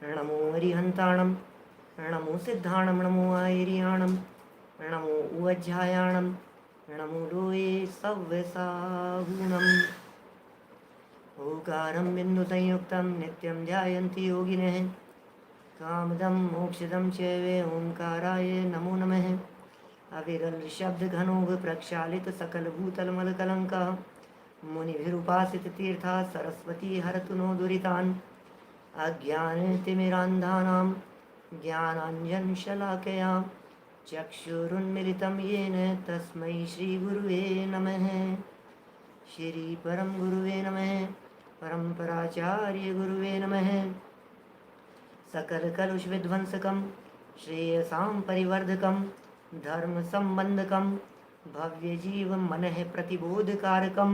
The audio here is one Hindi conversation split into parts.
नमो अरिहंताणं नमो सिद्धाणं नमो आयर्याणं नमो उवज्झायाणं नमो लोये सव्यसागुणम् ओकारं बिन्दुसंयुक्तं नित्यं ध्यायन्ति योगिनः कामदं मोक्षदं चैव ओंकाराय नमो नमः अविरल शब्द घनोग प्रक्षालित सकल भूतल मलकलंकः मुनिभिरुपासित तीर्था सरस्वती हरतु नो दुरितान् अज्ञानतिमिरान्धानां ज्ञानाञ्जनशलाकया चक्षुरुन्मिलितं येन तस्मै श्रीगुरुवे नमः श्रीपरं गुरुवे नमः परम्पराचार्यगुरुवे नमः सकलकलुषविध्वंसकं श्रेयसां परिवर्धकं धर्मसम्बन्धकं भव्यजीवमनः प्रतिबोधकारकं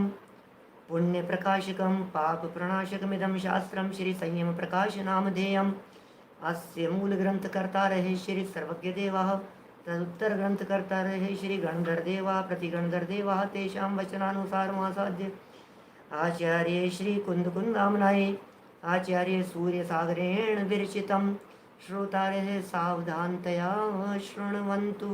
पुण्यप्रकाशकं पापप्रणाशकमिदं शास्त्रं श्रीसंयमप्रकाशनामधेयम् अस्य मूलग्रन्थकर्तारः श्रीसर्वज्ञदेवः तदुत्तरग्रन्थकर्तारः श्रीगणधरदेवः प्रतिगणधरदेवः तेषां वचनानुसारमासाद्य आचार्य श्रीकुन्दकुन्दाम्नाय आचार्य सूर्यसागरेण विरचितं श्रोतारः सावधानतया शृण्वन्तु।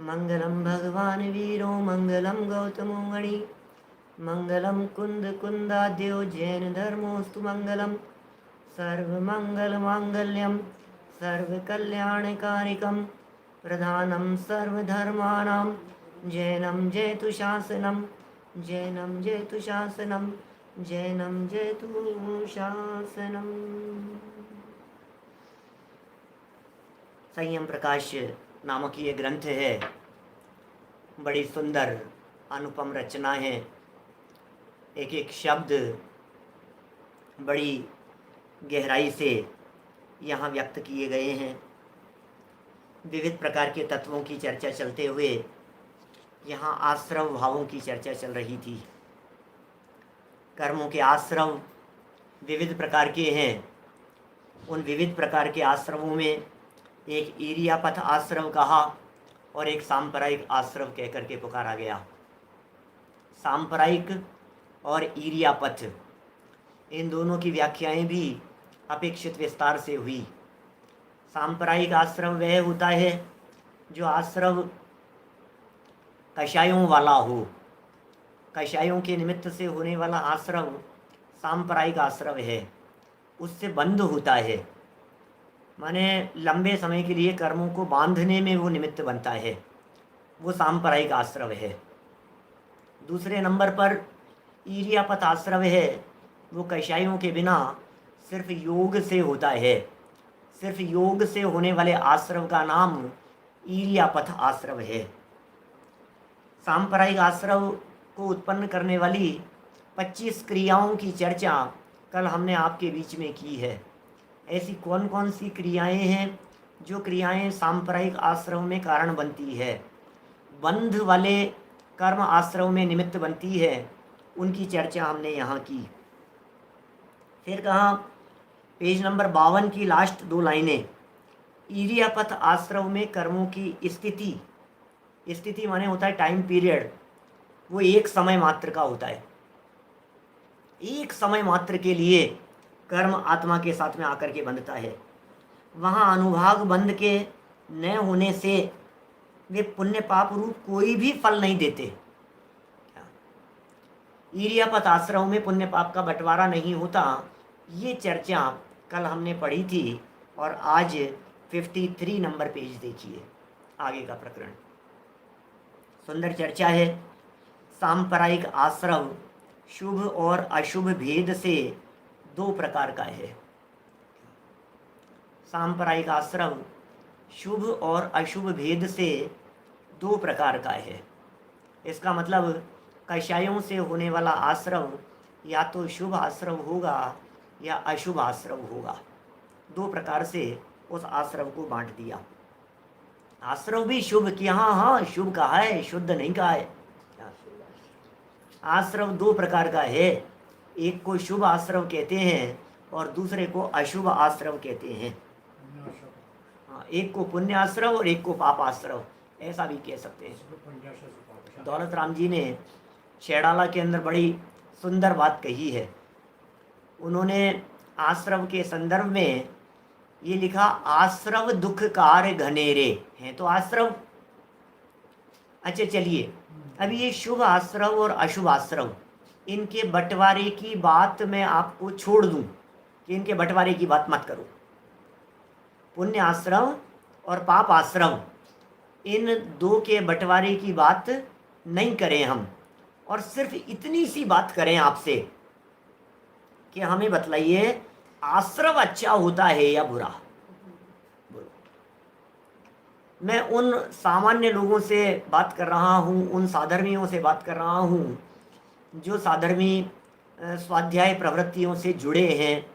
मंगलम भगवान वीरो मंगलम गौतमो मणि मंगलम कुंद कुंदाद्यो जैन धर्मोस्तु मंगलम सर्वमंगल मांगल्यम सर्वकल्याणकारिकम प्रधानम सर्वधर्माणां जैनम जयतु शासनम जैनम जयतु शासनम जैनम जयतु शासनम। संयम प्रकाश नामक ये ग्रंथ है, बड़ी सुंदर अनुपम रचना है। एक एक शब्द बड़ी गहराई से यहाँ व्यक्त किए गए हैं। विविध प्रकार के तत्वों की चर्चा चलते हुए यहाँ आश्रव भावों की चर्चा चल रही थी। कर्मों के आश्रव विविध प्रकार के हैं। उन विविध प्रकार के आश्रवों में एक ईरियापथ आश्रव कहा और एक सांप्रदायिक आश्रव कहकर के पुकारा गया। सांप्रदायिक और ईरियापथ, इन दोनों की व्याख्याएं भी अपेक्षित विस्तार से हुई। सांप्रदायिक आश्रव वह होता है जो आश्रव कषायों वाला हो। कषायों के निमित्त से होने वाला आश्रव सांप्रदायिक आश्रव है, उससे बंध होता है। माने लंबे समय के लिए कर्मों को बांधने में वो निमित्त बनता है, वो सांप्रदायिक आश्रव है। दूसरे नंबर पर ईरियापथ आश्रव है, वो कषायों के बिना सिर्फ योग से होता है। सिर्फ योग से होने वाले आश्रव का नाम ईरियापथ आश्रव है। सांप्रदायिक आश्रव को उत्पन्न करने वाली 25 क्रियाओं की चर्चा कल हमने आपके बीच में की है। ऐसी कौन कौन सी क्रियाएं हैं जो क्रियाएं सांप्रदायिक आश्रव में कारण बनती है, बंध वाले कर्म आश्रव में निमित्त बनती है, उनकी चर्चा हमने यहाँ की। फिर कहा पेज नंबर 52 की लास्ट 2 लाइनें, ईरियापथ आश्रव में कर्मों की स्थिति, स्थिति माने होता है टाइम पीरियड, वो एक समय मात्र का होता है। एक समय मात्र के लिए कर्म आत्मा के साथ में आकर के बंधता है। वहाँ अनुभाग बंध के न होने से वे पुण्य पाप रूप कोई भी फल नहीं देते। ईरियापथ आश्रम में पुण्य पाप का बंटवारा नहीं होता, ये चर्चा कल हमने पढ़ी थी। और आज 53 नंबर पेज देखिए, आगे का प्रकरण सुंदर चर्चा है। सांप्रदायिक आश्रव शुभ और अशुभ भेद से 2 प्रकार का है। सांप्रदायिक आश्रव शुभ और अशुभ भेद से 2 प्रकार का है। इसका मतलब कषायों से होने वाला आश्रव या तो शुभ आश्रव होगा या अशुभ आश्रव होगा। 2 प्रकार से उस आश्रव को बांट दिया। आश्रव भी शुभ किया, हाँ शुभ कहा है, शुद्ध नहीं कहा है। आश्रव 2 प्रकार का है, एक को शुभ आश्रव कहते हैं और दूसरे को अशुभ आश्रव कहते हैं। हाँ, एक को पुण्य आश्रव और एक को पाप आश्रव, ऐसा भी कह सकते हैं। दौलत राम जी ने छेड़ाला के अंदर बड़ी सुंदर बात कही है। उन्होंने आश्रव के संदर्भ में ये लिखा, आश्रव दुख कार घनेरे हैं तो आश्रव। अच्छा चलिए, अभी ये शुभ आश्रव और अशुभ आश्रव, इनके बंटवारे की बात मैं आपको छोड़ दूं कि इनके बंटवारे की बात मत करो। पुण्य आश्रव और पाप आश्रव, इन दो के बंटवारे की बात नहीं करें हम, और सिर्फ इतनी सी बात करें आपसे कि हमें बतलाइए आश्रव अच्छा होता है या बुरा। बोलो। मैं उन सामान्य लोगों से बात कर रहा हूँ, उन साधर्मियों से बात कर रहा हूँ जो साधर्मी स्वाध्याय प्रवृत्तियों से जुड़े हैं,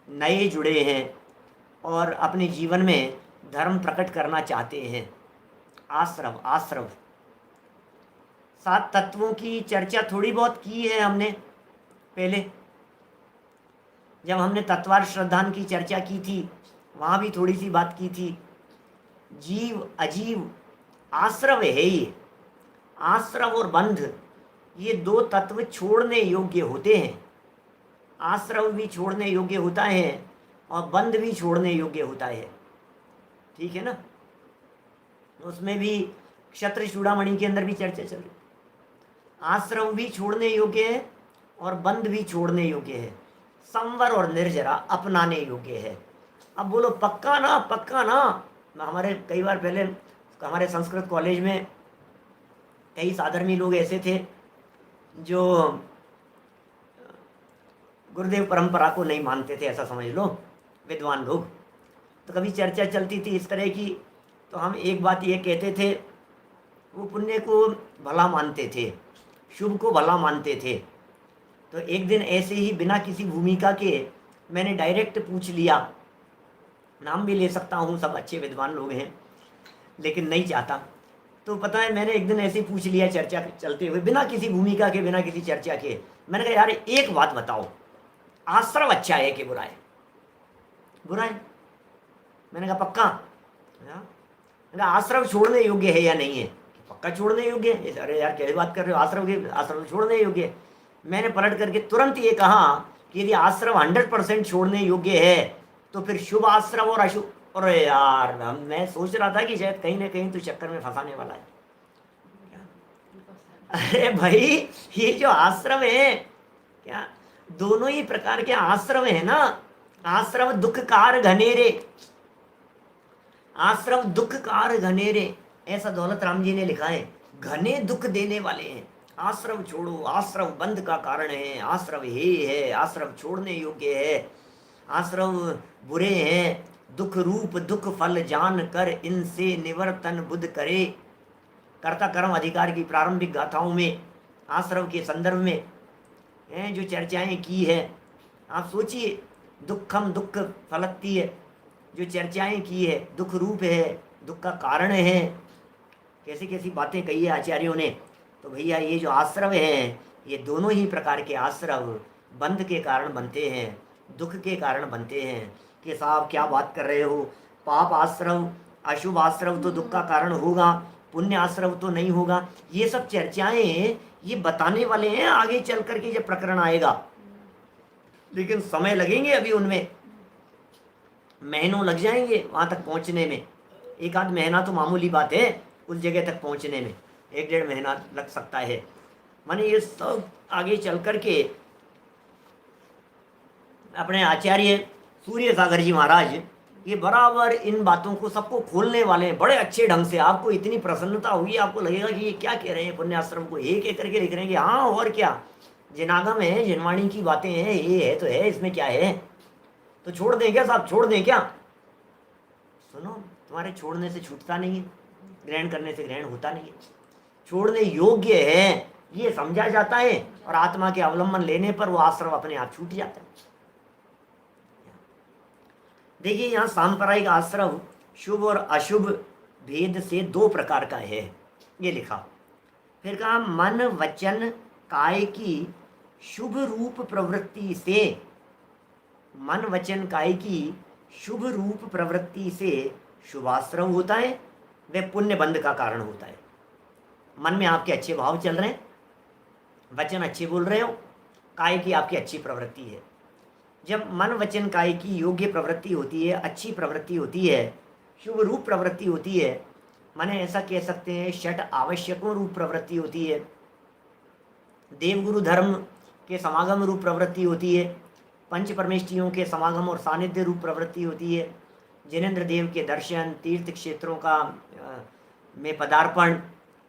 नए जुड़े हैं और अपने जीवन में धर्म प्रकट करना चाहते हैं। आश्रव आश्रव, 7 तत्वों की चर्चा थोड़ी बहुत की है हमने पहले, जब हमने तत्वार श्रद्धान की चर्चा की थी वहाँ भी थोड़ी सी बात की थी। जीव अजीव आश्रव है ये। आश्रव और बंध, ये 2 तत्व छोड़ने योग्य होते हैं। आश्रव भी छोड़ने योग्य होता है और बंध भी छोड़ने योग्य होता है, ठीक है ना। उसमें भी क्षत्र चूड़ामणि के अंदर भी चर्चा चल रही। आश्रव भी छोड़ने योग्य है और बंध भी छोड़ने योग्य है। संवर और निर्जरा अपनाने योग्य है। अब बोलो पक्का ना, पक्का ना। हमारे कई बार पहले हमारे संस्कृत कॉलेज में कई साधर्मी लोग ऐसे थे जो गुरुदेव परंपरा को नहीं मानते थे, ऐसा समझ लो, विद्वान लोग। तो कभी चर्चा चलती थी इस तरह की, तो हम एक बात ये कहते थे, वो पुण्य को भला मानते थे, शुभ को भला मानते थे। तो एक दिन ऐसे ही बिना किसी भूमिका के मैंने डायरेक्ट पूछ लिया, नाम भी ले सकता हूँ, सब अच्छे विद्वान लोग हैं, लेकिन नहीं चाहता। तो पता है मैंने एक दिन ऐसे ही पूछ लिया चर्चा चलते हुए, बिना किसी भूमिका के, बिना किसी चर्चा के। मैंने कहा यार एक बात बताओ, आश्रव अच्छा है कि बुरा है? बुरा है। मैंने कहा पक्का? मैंने कहा आश्रव छोड़ने योग्य है या नहीं है? पक्का छोड़ने योग्य है। अरे यार कैसी बात कर रहे हो, आश्रव छोड़ने योग्य है। मैंने पलट करके तुरंत ये कहा कि यदि आश्रव 100% छोड़ने योग्य है तो फिर शुभ आश्रव और अशुभ। अरे यार मैं सोच रहा था कि शायद कहीं ना कहीं तो चक्कर में फंसाने वाला है। अरे भाई ये जो आश्रव है, क्या दोनों ही प्रकार के आश्रव है ना। आश्रव दुख कार घनेरे, आश्रव दुख कार घनेरे, ऐसा दौलत राम जी ने लिखा है। घने दुख देने वाले हैं। आश्रव छोड़ो, आश्रव बंध का कारण है, आश्रव हे है, आश्रव छोड़ने योग्य है, आश्रव बुरे हैं, दुख रूप दुख फल जान कर इनसे निवर्तन बुद्ध करे। कर्ता कर्म अधिकार की प्रारंभिक गाथाओं में आश्रव के संदर्भ में जो चर्चाएं की है, आप सोचिए, दुखम दुख फलती है, जो चर्चाएं की है, दुख रूप है, दुख का कारण है, कैसी कैसी बातें कही है आचार्यों ने। तो भैया ये जो आश्रव हैं, ये दोनों ही प्रकार के आश्रव बंध के कारण बनते हैं, दुख के कारण बनते हैं। कि साहब क्या बात कर रहे हो, पाप आश्रव अशुभ आश्रव तो दुख का कारण होगा, पुण्य आश्रव तो नहीं होगा। ये सब चर्चाएं ये बताने वाले हैं आगे चल करके जब प्रकरण आएगा, लेकिन समय लगेंगे अभी उनमें, महीनों लग जाएंगे वहां तक पहुंचने में। एक आध महीना तो मामूली बात है उस जगह तक पहुंचने में, 1-1.5 महीना लग सकता है। माने ये सब आगे चल करके अपने आचार्य सूर्य सागर जी महाराज ये बराबर इन बातों को सबको खोलने वाले हैं बड़े अच्छे ढंग से। आपको इतनी प्रसन्नता होगी, आपको लगेगा कि ये क्या कह रहे हैं, पुण्याश्रम को एक एक करके लिख रहे हैं कि हाँ और क्या, जिनागम है, जिनवाणी की बातें हैं, ये है तो है, इसमें क्या है, तो छोड़ दें क्या साहब, छोड़ दें क्या? सुनो, तुम्हारे छोड़ने से छूटता नहीं है, ग्रहण करने से ग्रहण होता नहीं है। छोड़ने योग्य है ये समझा जाता है और आत्मा के अवलंबन लेने पर वो आश्रम अपने आप छूट जाता है। देखिए यहाँ सांप्रदायिक आश्रव शुभ और अशुभ भेद से 2 प्रकार का है, ये लिखा। फिर कहा मन वचन काय की शुभ रूप प्रवृत्ति से, मन वचन काय की शुभ रूप प्रवृत्ति से शुभाश्रव होता है, वह पुण्य बंध का कारण होता है। मन में आपके अच्छे भाव चल रहे हैं, वचन अच्छे बोल रहे हो, काय की आपकी अच्छी प्रवृत्ति है, जब मन वचन काय की योग्य प्रवृत्ति होती है, अच्छी प्रवृत्ति होती है, शुभ रूप प्रवृत्ति होती है, माने ऐसा कह सकते हैं षट आवश्यकों रूप प्रवृत्ति होती है, देवगुरु धर्म के समागम रूप प्रवृत्ति होती है, पंच परमेष्ठियों के समागम और सानिध्य रूप प्रवृत्ति होती है, जिनेन्द्र देव के दर्शन, तीर्थ क्षेत्रों का में पदार्पण,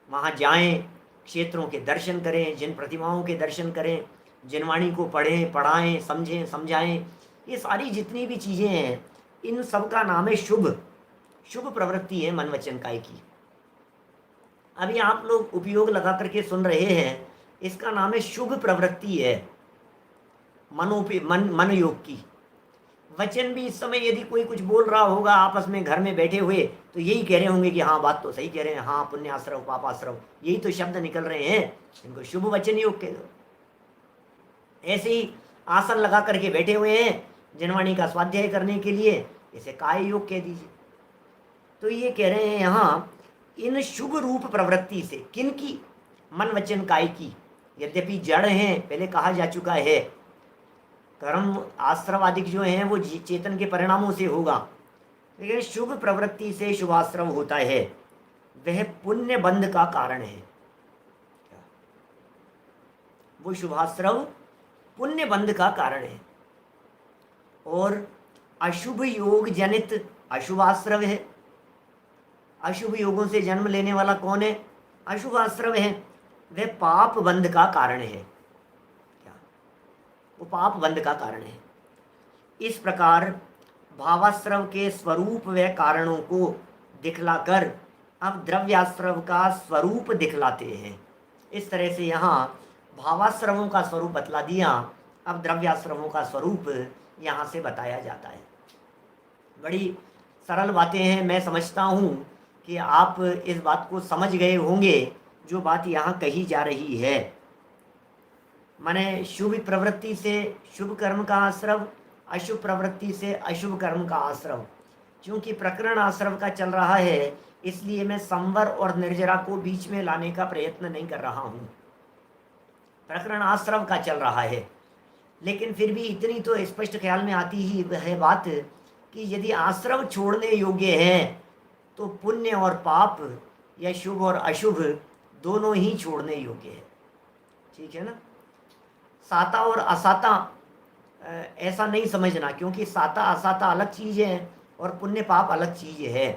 वहाँ जाएं, क्षेत्रों के दर्शन करें, जिन प्रतिमाओं के दर्शन करें, जिनवाणी को पढ़ें, पढ़ाएं, समझें, समझाएं, ये सारी जितनी भी चीज़ें हैं, इन सब का नाम है शुभ। शुभ प्रवृत्ति है मन वचन काय की। अभी आप लोग उपयोग लगा करके सुन रहे हैं, इसका नाम है शुभ प्रवृत्ति है, मन योग की। वचन भी इस समय यदि कोई कुछ बोल रहा होगा आपस में घर में बैठे हुए, तो यही कह रहे होंगे कि हाँ बात तो सही कह रहे हैं, हाँ पुण्याश्रव पापाश्रव, यही तो शब्द निकल रहे हैं, इनको शुभ वचन योग कह दो। ऐसे ही आसन लगा करके बैठे हुए हैं जिनवाणी का स्वाध्याय करने के लिए, इसे काय योग कह दीजिए। तो ये कह रहे हैं यहाँ इन शुभ रूप प्रवृत्ति से, किन की? मन वचन काय की। यद्यपि जड़ हैं, पहले कहा जा चुका है, कर्म आश्रवादिक जो हैं वो चेतन के परिणामों से होगा, लेकिन शुभ प्रवृत्ति से शुभाश्रव होता है, वह पुण्य बंध का कारण है। वो शुभाश्रव पुण्य बंध का कारण है। और अशुभ योग जनित अशुभाश्रव है। अशुभ योगों से जन्म लेने वाला कौन है? अशुभाश्रव है, वह पाप बंध का कारण है। क्या? वो पाप बंध का कारण है। इस प्रकार भावाश्रव के स्वरूप व कारणों को दिखलाकर अब द्रव्याश्रव का स्वरूप दिखलाते हैं। इस तरह से यहाँ भावाश्रवों का स्वरूप बतला दिया, अब द्रव्याश्रवों का स्वरूप यहाँ से बताया जाता है। बड़ी सरल बातें हैं, मैं समझता हूँ कि आप इस बात को समझ गए होंगे जो बात यहाँ कही जा रही है। माने शुभ प्रवृत्ति से शुभ कर्म का आश्रव, अशुभ प्रवृत्ति से अशुभ कर्म का आश्रव। क्योंकि प्रकरण आश्रव का चल रहा है, इसलिए मैं संवर और निर्जरा को बीच में लाने का प्रयत्न नहीं कर रहा हूँ। प्रकरण आश्रव का चल रहा है, लेकिन फिर भी इतनी तो स्पष्ट ख्याल में आती ही है बात कि यदि आश्रव छोड़ने योग्य है तो पुण्य और पाप या शुभ और अशुभ दोनों ही छोड़ने योग्य है। ठीक है ना? साता और असाता ऐसा नहीं समझना, क्योंकि साता असाता अलग चीज़ है और पुण्य पाप अलग चीज़ है।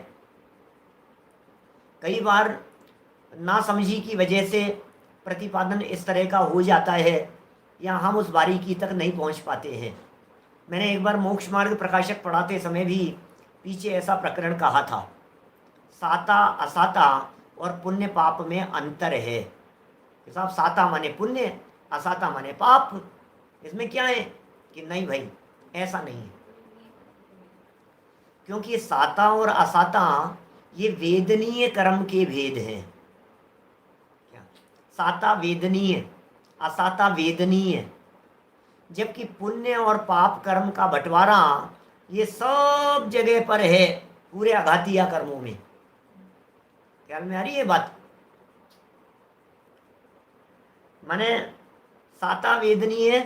कई बार नासमझी की वजह से प्रतिपादन इस तरह का हो जाता है या हम उस बारीकी तक नहीं पहुंच पाते हैं। मैंने एक बार मोक्ष मार्ग प्रकाशक पढ़ाते समय भी पीछे ऐसा प्रकरण कहा था, साता असाता और पुण्य पाप में अंतर है। साहब साता माने पुण्य, असाता माने पाप, इसमें क्या है कि नहीं भाई ऐसा नहीं है, क्योंकि साता और असाता ये वेदनीय कर्म के भेद हैं। क्या? साता वेदनीय, असाता वेदनीय, जबकि पुण्य और पाप कर्म का बंटवारा ये सब जगह पर है, पूरे आघातिया कर्मों में। ख्याल में आ रही है बात? माने साता वेदनीय,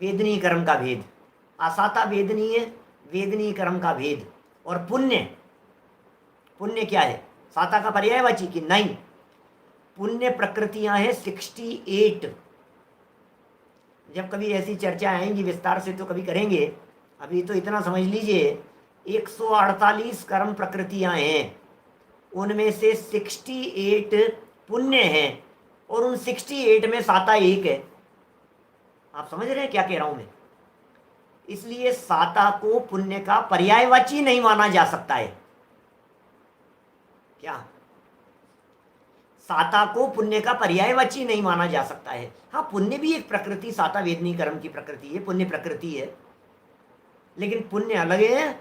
वेदनीय कर्म का भेद, असाता वेदनीय, वेदनीय कर्म का भेद, और पुण्य, पुण्य क्या है? साता का पर्यायवाची कि नहीं, पुण्य प्रकृतियां हैं 68। जब कभी ऐसी चर्चा आएंगी विस्तार से तो कभी करेंगे, अभी तो इतना समझ लीजिए 148 कर्म प्रकृतियां हैं, उनमें से 68 पुण्य हैं और उन 68 में साता एक है। आप समझ रहे हैं क्या कह रहा हूं मैं? इसलिए साता को पुण्य का पर्यायवाची नहीं माना जा सकता है। क्या? साता को पुण्य का पर्यायवाची नहीं माना जा सकता है। हाँ, पुण्य भी एक प्रकृति, साता वेदनीय कर्म की प्रकृति है, पुण्य प्रकृति है, लेकिन पुण्य अलग है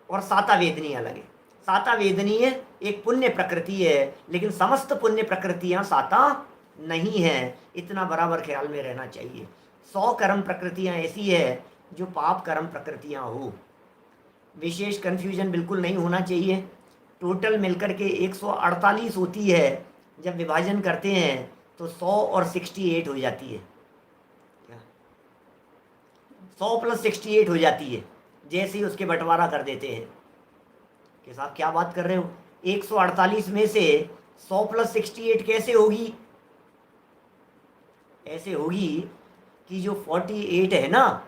और साता वेदनीय अलग है। साता वेदनीय एक पुण्य प्रकृति है, लेकिन समस्त पुण्य प्रकृतियां साता नहीं है, इतना बराबर ख्याल में रहना चाहिए। 100 कर्म प्रकृतियां ऐसी है जो पाप कर्म प्रकृतियां हो, विशेष कंफ्यूजन बिल्कुल नहीं होना चाहिए। टोटल मिलकर के 148 होती है, जब विभाजन करते हैं तो 100 और 68 हो जाती है। 100 + 68 हो जाती है जैसे ही उसके बंटवारा कर देते हैं। कि साहब क्या बात कर रहे हो, 148 में से 100 + 68 कैसे होगी? ऐसे होगी कि जो 48 है ना,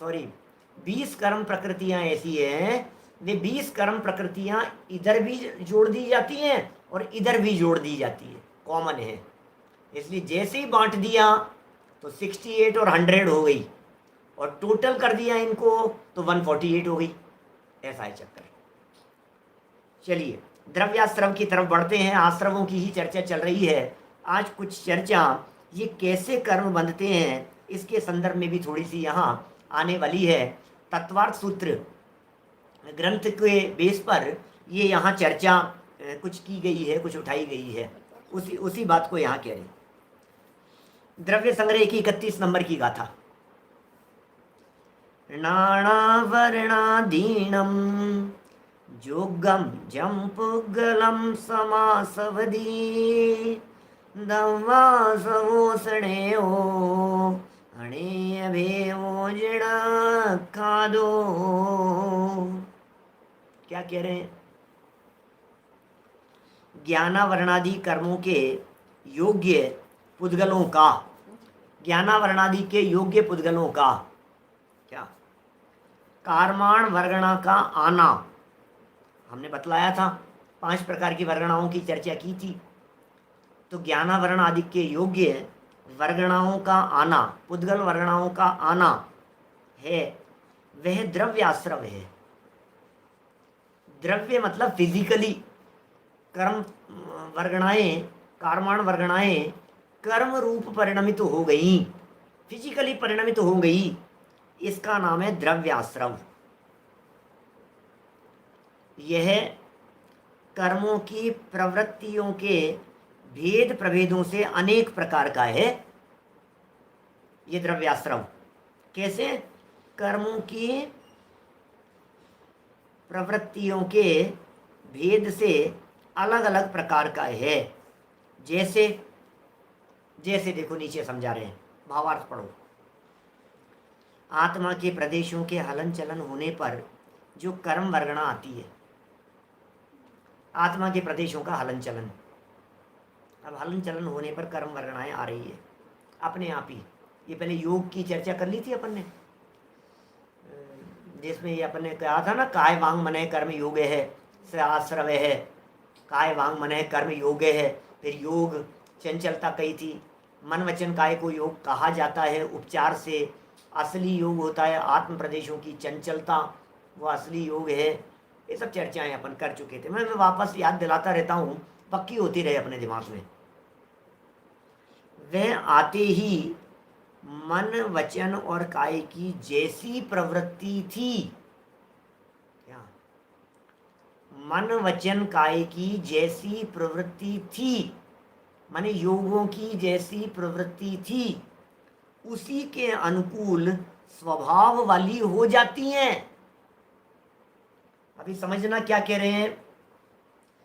सॉरी 20 कर्म प्रकृतियां ऐसी हैं, वे 20 कर्म प्रकृतियां इधर भी जोड़ दी जाती हैं और इधर भी जोड़ दी जाती है, कॉमन है। इसलिए जैसे ही बांट दिया तो 68 और 100 हो गई, और टोटल कर दिया इनको तो 148 हो गई। ऐसा है चक्कर। चलिए द्रव्याश्रम की तरफ बढ़ते हैं। आश्रमों की ही चर्चा चल रही है आज। कुछ चर्चा ये कैसे कर्म बंधते हैं इसके संदर्भ में भी थोड़ी सी यहाँ आने वाली है। तत्वार्थ सूत्र ग्रंथ के बेस पर ये यहाँ चर्चा कुछ की गई है, कुछ उठाई गई है। उसी बात को यहाँ कह रही। द्रव्य संग्रह की 31 नंबर की गाथा। नाणावर्णाधीनम जोगम जम पुगलम समासवदी दवासवोसणेयो अणेयभेवो जड़ा खादो। क्या कह रहे हैं? ज्ञानावरणादि कर्मों के योग्य पुद्गलों का, ज्ञानावरणादि के योग्य पुद्गलों का क्या कारमाण वर्गणा का आना। हमने बतलाया था 5 प्रकार की वर्गणाओं की चर्चा की थी। तो ज्ञानावरण आदि के योग्य वर्गणाओं का आना, पुद्गल वर्गणाओं का आना है, वह द्रव्याश्रव है। द्रव्य मतलब फिजिकली कर्म वर्गणाएं, कारमाण वर्गणाएं कर्म रूप परिणमित हो गई, फिजिकली परिणमित हो गई, इसका नाम है द्रव्याश्रव। यह कर्मों की प्रवृत्तियों के भेद प्रभेदों से अनेक प्रकार का है। ये द्रव्याश्रव कैसे? कर्मों की प्रवृत्तियों के भेद से अलग अलग प्रकार का है। जैसे जैसे देखो नीचे समझा रहे हैं, भावार्थ पढ़ो। आत्मा के प्रदेशों के हलन चलन होने पर जो कर्म वर्गणा आती है, आत्मा के प्रदेशों का हलन चलन, अब हलन चलन होने पर कर्म वर्गणाएं आ रही है अपने आप ही। ये पहले योग की चर्चा कर ली थी अपन ने, जिसमें ये अपन ने कहा था ना, काय वांग मनः कर्म योग है, आश्रव है, काय वांग मनः कर्म योग है। फिर योग चंचलता कही थी। मन वचन काय को योग कहा जाता है उपचार से। असली योग होता है आत्म प्रदेशों की चंचलता, वो असली योग है। ये सब चर्चाएं अपन कर चुके थे। मैं वापस याद दिलाता रहता हूँ, पक्की होती रहे अपने दिमाग में। वह आते ही मन वचन और काय की जैसी प्रवृत्ति थी, क्या मन वचन काय की जैसी प्रवृत्ति थी, माने योगों की जैसी प्रवृत्ति थी, उसी के अनुकूल स्वभाव वाली हो जाती हैं। अभी समझना क्या कह रहे हैं।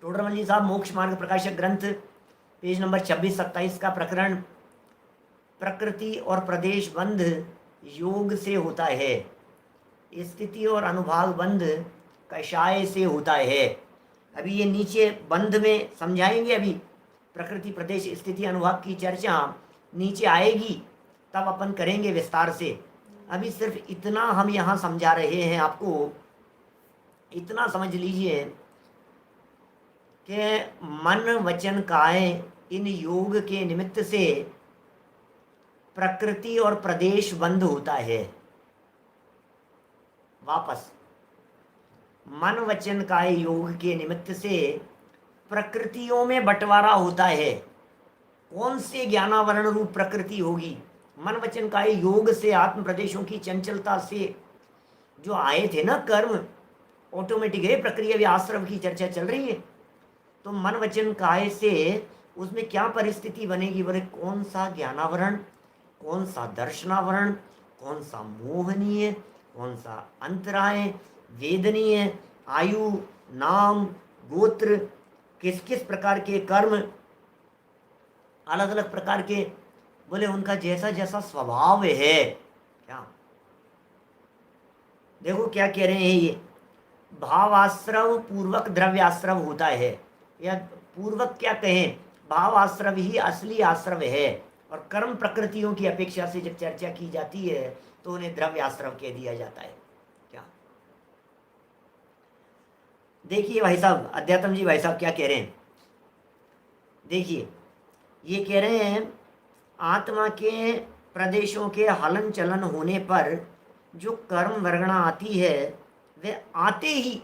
टोडरमल जी साहब मोक्ष मार्ग प्रकाशक ग्रंथ पेज नंबर 26-27 का प्रकरण, प्रकृति और प्रदेश बंध योग से होता है, स्थिति और अनुभाग बंध कषाय से होता है। अभी ये नीचे बंध में समझाएंगे। अभी प्रकृति प्रदेश स्थिति अनुभाग की चर्चा नीचे आएगी, तब अपन करेंगे विस्तार से। अभी सिर्फ इतना हम यहाँ समझा रहे हैं आपको। इतना समझ लीजिए कि मन वचन काय इन योग के निमित्त से प्रकृति और प्रदेश बंध होता है। वापस, मन वचन काय योग के निमित्त से प्रकृतियों में बंटवारा होता है। कौन से ज्ञानावरण रूप प्रकृति होगी? मन वचन काय योग से आत्म प्रदेशों की चंचलता से जो आए थे ना कर्म, ऑटोमेटिक है प्रक्रिया। भी आश्रम की चर्चा चल रही है, तो मन वचन काय से उसमें क्या परिस्थिति बनेगी? बोले कौन सा ज्ञानावरण, कौन सा दर्शनावरण, कौन सा मोहनीय, कौन सा अंतराय, वेदनीय, आयु, नाम, गोत्र, किस किस प्रकार के कर्म, अलग अलग प्रकार के, बोले उनका जैसा जैसा स्वभाव है, क्या देखो क्या कह रहे हैं ये, भावाश्रव पूर्वक द्रव्याश्रव होता है, या पूर्वक क्या कहें, भावाश्रव ही असली आश्रव है, और कर्म प्रकृतियों की अपेक्षा से जब चर्चा की जाती है तो उन्हें द्रव्याश्रव कह दिया जाता है। क्या देखिए भाई साहब, अध्यात्म जी भाई साहब क्या कह रहे हैं, देखिए ये कह रहे हैं आत्मा के प्रदेशों के हलन चलन होने पर जो कर्म वर्गणा आती है वे आते ही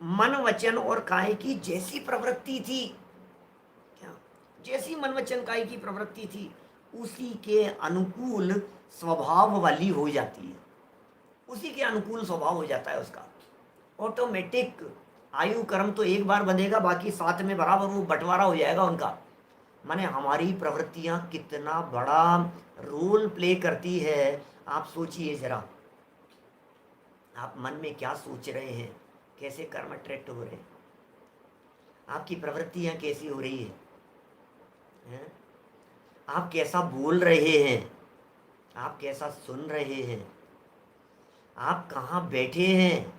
मन वचन और काय की जैसी प्रवृत्ति थी, क्या जैसी मन वचन काय की प्रवृत्ति थी उसी के अनुकूल स्वभाव वाली हो जाती है, उसी के अनुकूल स्वभाव हो जाता है उसका ऑटोमेटिक। आयु कर्म तो एक बार बंधेगा, बाकी साथ में बराबर वो बंटवारा हो जाएगा उनका। माने हमारी प्रवृत्तियां कितना बड़ा रोल प्ले करती है, आप सोचिए जरा, आप मन में क्या सोच रहे हैं, कैसे कर्म अट्रैक्ट हो रहे हैं, आपकी प्रवृत्तियां कैसी हो रही हैं? आप कैसा बोल रहे हैं, आप कैसा सुन रहे हैं, आप कहाँ बैठे हैं।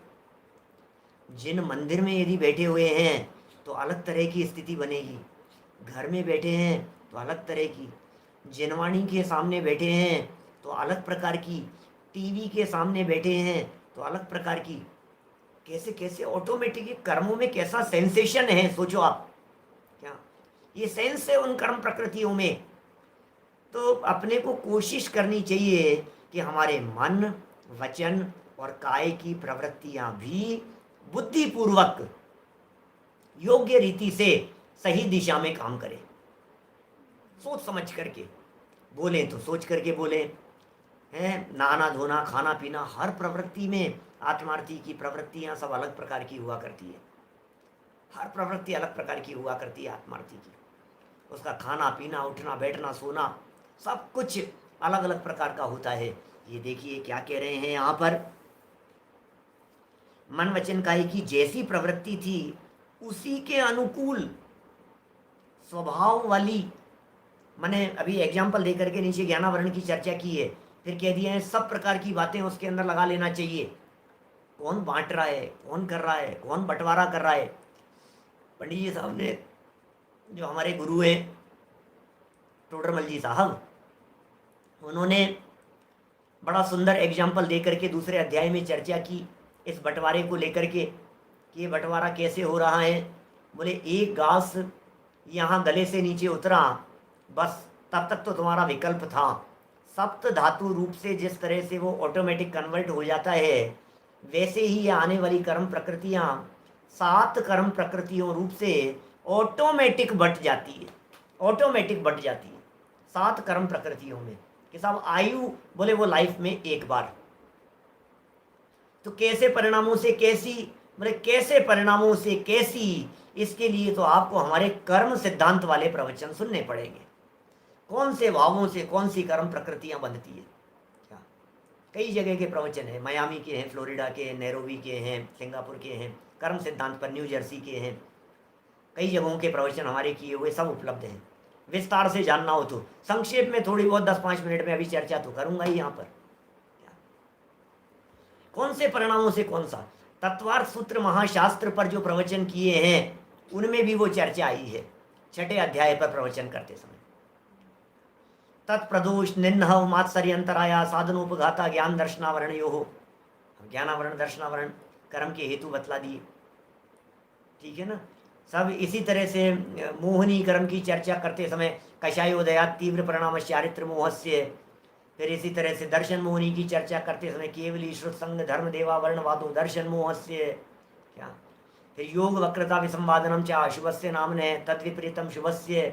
जिन मंदिर में यदि बैठे हुए हैं तो अलग तरह की स्थिति बनेगी, घर में बैठे हैं तो अलग तरह की, जिनवाणी के सामने बैठे हैं तो अलग प्रकार की, टीवी के सामने बैठे हैं तो अलग प्रकार की। कैसे कैसे ऑटोमेटिक कर्मों में कैसा सेंसेशन है, सोचो आप, क्या ये सेंस है उन कर्म प्रकृतियों में। तो अपने को कोशिश करनी चाहिए कि हमारे मन वचन और काय की प्रवृत्तियां भी बुद्धिपूर्वक योग्य रीति से सही दिशा में काम करें, सोच समझ करके बोलें तो सोच करके बोलें, हैं नहाना धोना खाना पीना, हर प्रवृत्ति में आत्मार्थी की प्रवृत्तियां सब अलग प्रकार की हुआ करती है, हर प्रवृत्ति अलग प्रकार की हुआ करती है आत्मार्थी की, उसका खाना पीना उठना बैठना सोना सब कुछ अलग अलग प्रकार का होता है। ये देखिए क्या कह रहे हैं यहाँ पर, मन वचन काई की जैसी प्रवृत्ति थी उसी के अनुकूल स्वभाव वाली। मैंने अभी एग्जाम्पल देकर के नीचे ज्ञानावरण की चर्चा की है, फिर कह दिया है सब प्रकार की बातें उसके अंदर लगा लेना चाहिए, कौन बांट रहा है, कौन कर रहा है, कौन बंटवारा कर रहा है। पंडित जी साहब ने, जो हमारे गुरु हैं टोडरमल जी साहब, उन्होंने बड़ा सुंदर एग्जाम्पल दे करके दूसरे अध्याय में चर्चा की इस बंटवारे को लेकर के कि ये बंटवारा कैसे हो रहा है। बोले एक घास यहाँ गले से नीचे उतरा, बस तब तक तो तुम्हारा विकल्प था, सप्त धातु रूप से जिस तरह से वो ऑटोमेटिक कन्वर्ट हो जाता है, वैसे ही ये आने वाली कर्म प्रकृतियाँ 7 कर्म प्रकृतियों रूप से ऑटोमेटिक बट जाती है, ऑटोमेटिक बट जाती है 7 कर्म प्रकृतियों में कि साहब आयु बोले वो लाइफ में एक बार। तो कैसे परिणामों से कैसी, बोले कैसे परिणामों से कैसी, इसके लिए तो आपको हमारे कर्म सिद्धांत वाले प्रवचन सुनने पड़ेंगे, कौन से भावों से कौन सी कर्म प्रकृतियां बनती है। क्या कई जगह के प्रवचन हैं, मियामी के हैं, फ्लोरिडा के हैं, नैरोबी के हैं, सिंगापुर के हैं, कर्म सिद्धांत पर न्यू जर्सी के हैं, कई जगहों के प्रवचन हमारे किए हुए सब उपलब्ध हैं। विस्तार से जानना हो तो संक्षेप में थोड़ी बहुत 10-5 मिनट में अभी चर्चा तो करूंगा ही यहाँ पर। कौन से परिणामों से कौन सा, तत्वार्थ सूत्र महाशास्त्र पर जो प्रवचन किए हैं उनमें भी वो चर्चा आई है, 6ठे अध्याय पर प्रवचन करते समय। तत्प्रदोष निन्ह मात्सर्य अंतराया साधनोपघाता ज्ञान दर्शनावरण यो हो, ज्ञानावरण दर्शनावरण कर्म के हेतु बतला दिए, ठीक है ना। सब इसी तरह से मोहनी कर्म की चर्चा करते समय कषायोदया तीव्र परिणाम चारित्र मोहस्य, फिर इसी तरह से दर्शन मोहनी की चर्चा करते समय केवली श्रुत संग धर्म देवा वर्णवादो दर्शन मोहस्य, क्या फिर योग वक्रता विसंवादनम चा शुभस्य नामने तद विपरीतम शुभस्य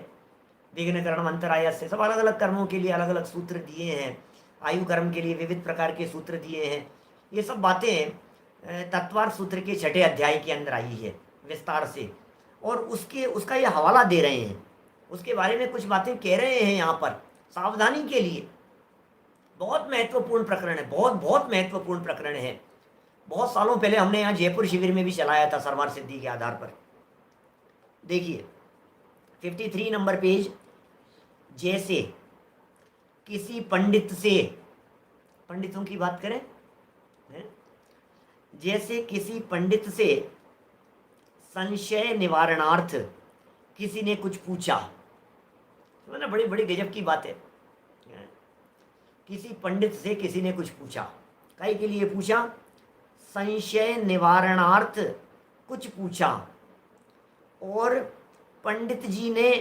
विघ्न कर्म अंतराय से, सब अलग अलग कर्मों के लिए अलग अलग सूत्र दिए हैं, आयु कर्म के लिए विविध प्रकार के सूत्र दिए हैं। ये सब बातें तत्वार्थ सूत्र के 6ठे अध्याय के अंदर आई है विस्तार से, और उसका ये हवाला दे रहे हैं, उसके बारे में कुछ बातें कह रहे हैं यहाँ पर सावधानी के लिए। बहुत महत्वपूर्ण प्रकरण है, बहुत बहुत महत्वपूर्ण प्रकरण है। बहुत सालों पहले हमने यहाँ जयपुर शिविर में भी चलाया था सर्वार सिद्धि के आधार पर। देखिए 53 नंबर पेज, जैसे किसी पंडित से पंडितों की बात करें, है? जैसे किसी पंडित से संशय निवारणार्थ किसी ने कुछ पूछा, मतलब बड़ी बड़ी गजब की बात है। किसी पंडित से किसी ने कुछ पूछा, काहे के लिए पूछा? संशय निवारणार्थ कुछ पूछा, और पंडित जी ने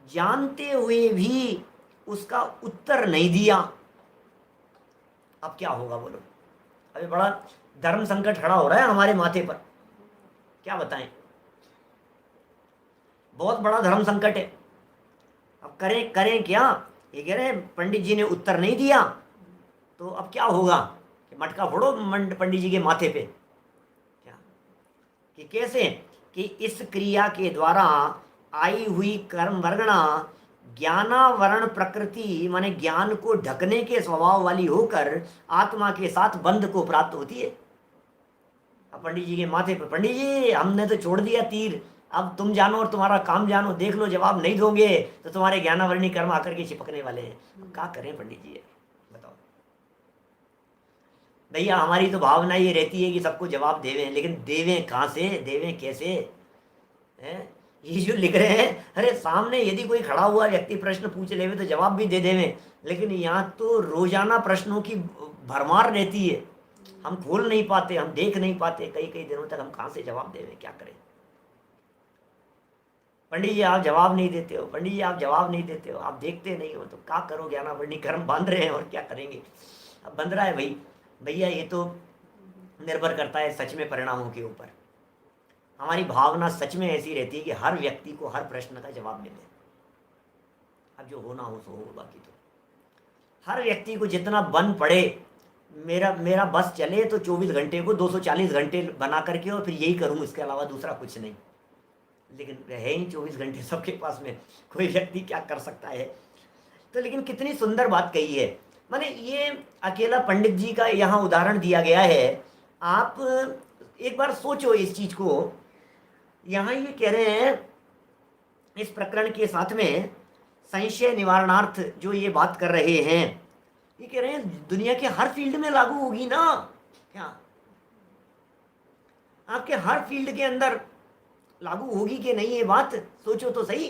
जानते हुए भी उसका उत्तर नहीं दिया। अब क्या होगा बोलो? अभी बड़ा धर्म संकट खड़ा हो रहा है हमारे माथे पर, क्या बताएं, बहुत बड़ा धर्म संकट है। अब करें करें क्या? ये कह रहे हैं पंडित जी ने उत्तर नहीं दिया, तो अब क्या होगा कि मटका फोड़ो पंडित जी के माथे पे। क्या कि कैसे कि इस क्रिया के द्वारा आई हुई कर्म वर्गणा ज्ञानावरण प्रकृति माने ज्ञान को ढकने के स्वभाव वाली होकर आत्मा के साथ बंध को प्राप्त होती है। अब पंडित जी के माथे पे, पंडित जी हमने तो छोड़ दिया तीर, अब तुम जानो और तुम्हारा काम जानो, देख लो जवाब नहीं दोगे तो तुम्हारे ज्ञानावरणी कर्म आकर के चिपकने वाले हैं। क्या करें पंडित जी, बताओ भैया। हमारी तो भावना ये रहती है कि सबको जवाब देवें, लेकिन देवें कहाँ से, देवें कैसे हैं? ये जो लिख रहे हैं, अरे सामने यदि कोई खड़ा हुआ व्यक्ति प्रश्न पूछ ले तो जवाब भी दे देवें, लेकिन यहाँ तो रोजाना प्रश्नों की भरमार रहती है, हम खोल नहीं पाते, हम देख नहीं पाते, कई कई दिनों तक हम कहाँ से जवाब देवें, क्या करें? पंडित जी आप जवाब नहीं देते हो, पंडित जी आप जवाब नहीं देते हो, आप देखते नहीं हो, तो क्या करो? ज्ञानावरणी कर्म बांध रहे हैं और क्या करेंगे? अब बंध रहा है भाई भैया, ये तो निर्भर करता है सच में परिणामों के ऊपर। हमारी भावना सच में ऐसी रहती है कि हर व्यक्ति को हर प्रश्न का जवाब मिले। अब जो होना हो सो हो, बाकी तो हर व्यक्ति को जितना बन पड़े, मेरा बस चले तो 24 घंटे को 240 घंटे बना करके और फिर यही करूं, इसके अलावा दूसरा कुछ नहीं। लेकिन है ही 24 घंटे सबके पास में, कोई व्यक्ति क्या कर सकता है? तो लेकिन कितनी सुंदर बात कही है, माने ये अकेला पंडित जी का यहाँ उदाहरण दिया गया है। आप एक बार सोचो इस चीज को। यहाँ ये कह रहे हैं इस प्रकरण के साथ में संशय निवारणार्थ जो ये बात कर रहे हैं, ये कह रहे हैं दुनिया के हर फील्ड में लागू होगी ना। क्या आपके हर फील्ड के अंदर लागू होगी कि नहीं? ये बात सोचो तो सही।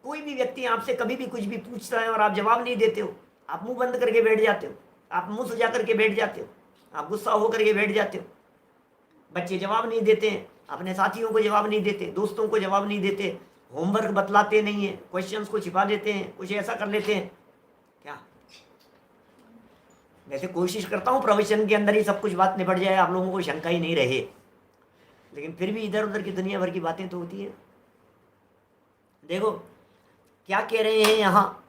कोई भी व्यक्ति आपसे कभी भी कुछ भी पूछता है और आप जवाब नहीं देते हो, आप मुंह बंद करके बैठ जाते हो, आप मुंह सुझा करके बैठ जाते हो, आप गुस्सा होकर के बैठ जाते हो। बच्चे जवाब नहीं देते हैं, अपने साथियों को जवाब नहीं देते, दोस्तों को जवाब नहीं देते, होमवर्क बतलाते नहीं है, क्वेश्चंस को छिपा देते हैं, कुछ ऐसा कर लेते हैं। क्या वैसे कोशिश करता हूँ प्रवचन के अंदर ही सब कुछ बात निपट जाए, आप लोगों को शंका ही नहीं रहे, लेकिन फिर भी इधर उधर की दुनिया भर की बातें तो होती है। देखो क्या कह रहे हैं यहाँ,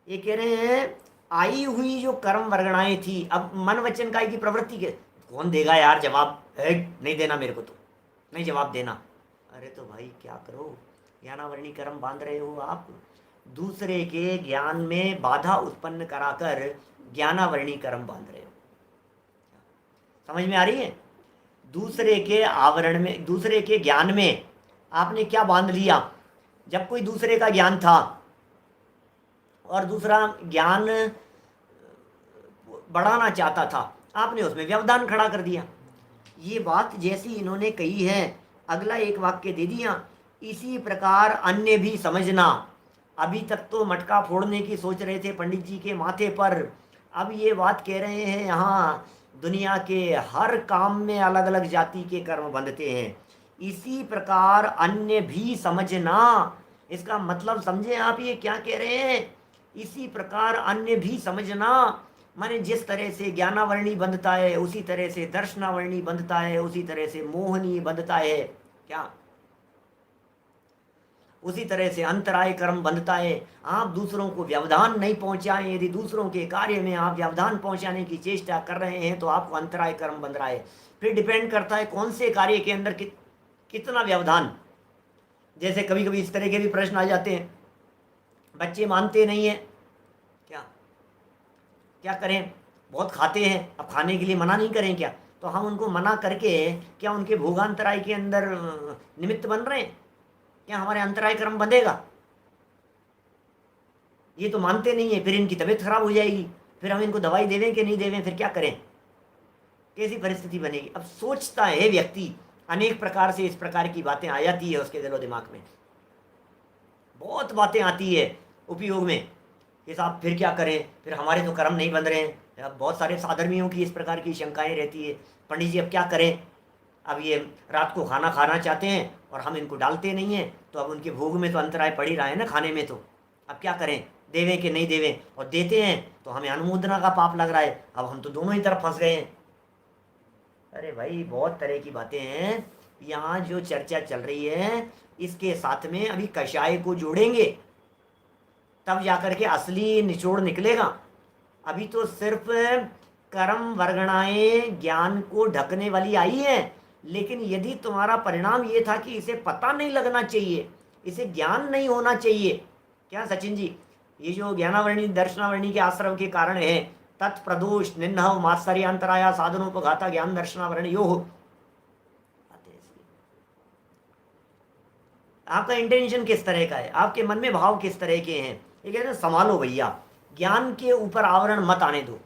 ये कह रहे हैं आई हुई जो कर्म वर्गणाएं थी, अब मन वचन काय की प्रवृत्ति के कौन देगा यार जवाब, नहीं देना मेरे को, तो नहीं जवाब देना। अरे तो भाई क्या करो, ज्ञानावरणी कर्म बांध रहे हो आप, दूसरे के ज्ञान में बाधा उत्पन्न कराकर ज्ञानावरणी कर्म बांध रहे हो। समझ में आ रही है? दूसरे के आवरण में, दूसरे के ज्ञान में आपने क्या बांध लिया? जब कोई दूसरे का ज्ञान था और दूसरा ज्ञान बढ़ाना चाहता था, आपने उसमें व्यवधान खड़ा कर दिया। ये बात जैसी इन्होंने कही है, अगला एक वाक्य दे दिया, इसी प्रकार अन्य भी समझना। अभी तक तो मटका फोड़ने की सोच रहे थे पंडित जी के माथे पर, अब ये बात कह रहे हैं यहाँ दुनिया के हर काम में अलग अलग जाति के कर्म बंधते हैं, इसी प्रकार अन्य भी समझना। इसका मतलब समझे आप ये क्या कह रहे हैं? इसी प्रकार अन्य भी समझना, माने जिस तरह से ज्ञानावरणी बंधता है उसी तरह से दर्शनावरणी बंधता है, उसी तरह से मोहनी बंधता है, क्या उसी तरह से अंतराय कर्म बंधता है। आप दूसरों को व्यवधान नहीं पहुंचाएं, यदि दूसरों के कार्य में आप व्यवधान पहुंचाने की चेष्टा कर रहे हैं तो आपको अंतराय कर्म बंध रहा है। फिर डिपेंड करता है कौन से कार्य के अंदर कितना व्यवधान। जैसे कभी कभी इस तरह के भी प्रश्न आ जाते हैं, बच्चे मानते नहीं है, क्या करें? बहुत खाते हैं, अब खाने के लिए मना नहीं करें क्या? तो हम उनको मना करके क्या उनके भोगांतराय के अंदर निमित्त बन रहे हैं? क्या हमारे अंतराय कर्म बंधेगा? ये तो मानते नहीं है, फिर इनकी तबीयत खराब हो जाएगी। फिर हम इनको दवाई देवें कि नहीं देवें, फिर क्या करें, कैसी परिस्थिति बनेगी। अब सोचता है व्यक्ति, अनेक प्रकार से इस प्रकार की बातें आ जाती है उसके दिलो दिमाग में, बहुत बातें आती है उपयोग में कि साहब फिर क्या करें, फिर हमारे तो कर्म नहीं बन रहे हैं। अब बहुत सारे साधर्मियों की इस प्रकार की शंकाएं रहती है, पंडित जी अब क्या करें, अब ये रात को खाना खाना चाहते हैं और हम इनको डालते नहीं हैं, तो अब उनके भोग में तो अंतराय पड़ ही रहा है ना खाने में, तो अब क्या करें, देवें कि नहीं देवें, और देते हैं तो हमें अनुमोदना का पाप लग रहा है, अब हम तो दोनों ही तरफ फंस गए हैं। अरे भाई बहुत तरह की बातें हैं यहाँ जो चर्चा चल रही है, इसके साथ में अभी कषाय को जोड़ेंगे तब जाकर के असली निचोड़ निकलेगा। अभी तो सिर्फ कर्म वर्गणाएं ज्ञान को ढकने वाली आई है, लेकिन यदि तुम्हारा परिणाम ये था कि इसे पता नहीं लगना चाहिए, इसे ज्ञान नहीं होना चाहिए, क्या सचिन जी, ये जो ज्ञानावर्णी दर्शनावर्णी के आश्रम के कारण है, तत्प्रदोष निन्ह मात्सर्यांतराया साधनोपघाता ज्ञान दर्शनावरण यो हो, आपका इंटेंशन किस तरह का है, आपके मन में भाव किस तरह के हैं, ये कहते हैं संभालो भैया, ज्ञान के ऊपर आवरण मत आने दो,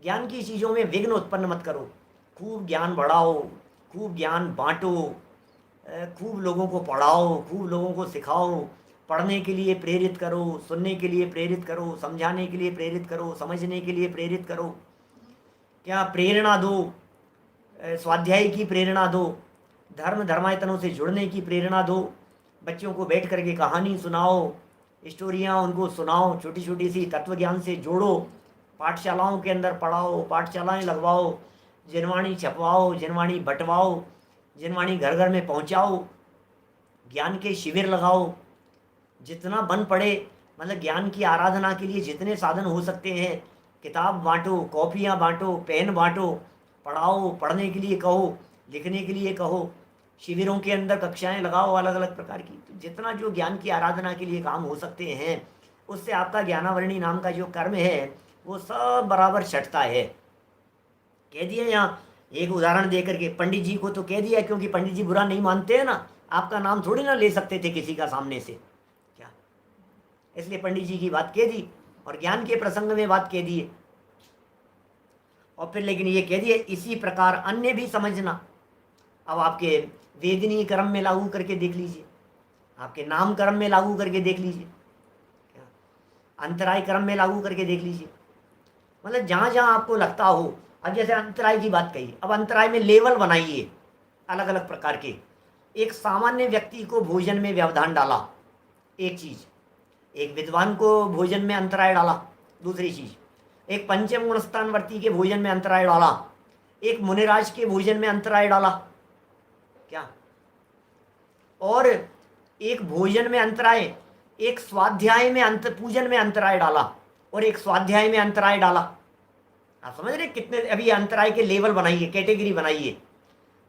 ज्ञान की चीज़ों में विघ्न उत्पन्न मत करो, खूब ज्ञान बढ़ाओ, खूब ज्ञान बांटो, खूब लोगों को पढ़ाओ, खूब लोगों को सिखाओ, पढ़ने के लिए प्रेरित करो, सुनने के लिए प्रेरित करो, समझाने के लिए प्रेरित करो, समझने के लिए प्रेरित करो, क्या प्रेरणा दो, स्वाध्याय की प्रेरणा दो, धर्म धर्मायतनों से जुड़ने की प्रेरणा दो, बच्चों को बैठ करके कहानी सुनाओ, स्टोरियाँ उनको सुनाओ, छोटी छोटी सी तत्व ज्ञान से जोड़ो, पाठशालाओं के अंदर पढ़ाओ, पाठशालाएं लगवाओ, जिनवाणी छपवाओ, जिनवाणी बंटवाओ, जिनवाणी घर घर में पहुंचाओ, ज्ञान के शिविर लगाओ, जितना बन पड़े, मतलब ज्ञान की आराधना के लिए जितने साधन हो सकते हैं, किताब बांटो, कॉपियाँ बांटो, पेन बांटो, पढ़ाओ, पढ़ने के लिए कहो, लिखने के लिए कहो, शिविरों के अंदर कक्षाएं लगाओ अलग अलग प्रकार की, तो जितना जो ज्ञान की आराधना के लिए काम हो सकते हैं, उससे आपका ज्ञानावर्णी नाम का जो कर्म है वो सब बराबर छटता है। कह दिया यहाँ एक उदाहरण दे करके, पंडित जी को तो कह दिया क्योंकि पंडित जी बुरा नहीं मानते हैं ना, आपका नाम थोड़ी ना ले सकते थे किसी का सामने से, क्या, इसलिए पंडित जी की बात कह दी और ज्ञान के प्रसंग में बात कह दी है, और फिर लेकिन ये कह दिए इसी प्रकार अन्य भी समझना। अब आपके वेदनीय कर्म में लागू करके देख लीजिए, आपके नाम कर्म में लागू करके देख लीजिए, अंतराय कर्म में लागू करके देख लीजिए, मतलब जहाँ जहाँ आपको लगता हो। अब जैसे अंतराय की बात कही, अब अंतराय में लेवल बनाइए अलग अलग प्रकार के। एक सामान्य व्यक्ति को भोजन में व्यवधान डाला, एक चीज़, एक विद्वान को भोजन में अंतराय डाला, दूसरी चीज़, एक पंचम गुणस्थानवर्ती के भोजन में अंतराय डाला, एक मुनिराज के भोजन में अंतराय डाला, क्या, और एक भोजन में अंतराय, एक स्वाध्याय में पूजन में अंतराय डाला, और एक स्वाध्याय में अंतराय डाला। आप समझ रहे कितने अभी अंतराय के लेवल बनाइए, कैटेगरी बनाइए,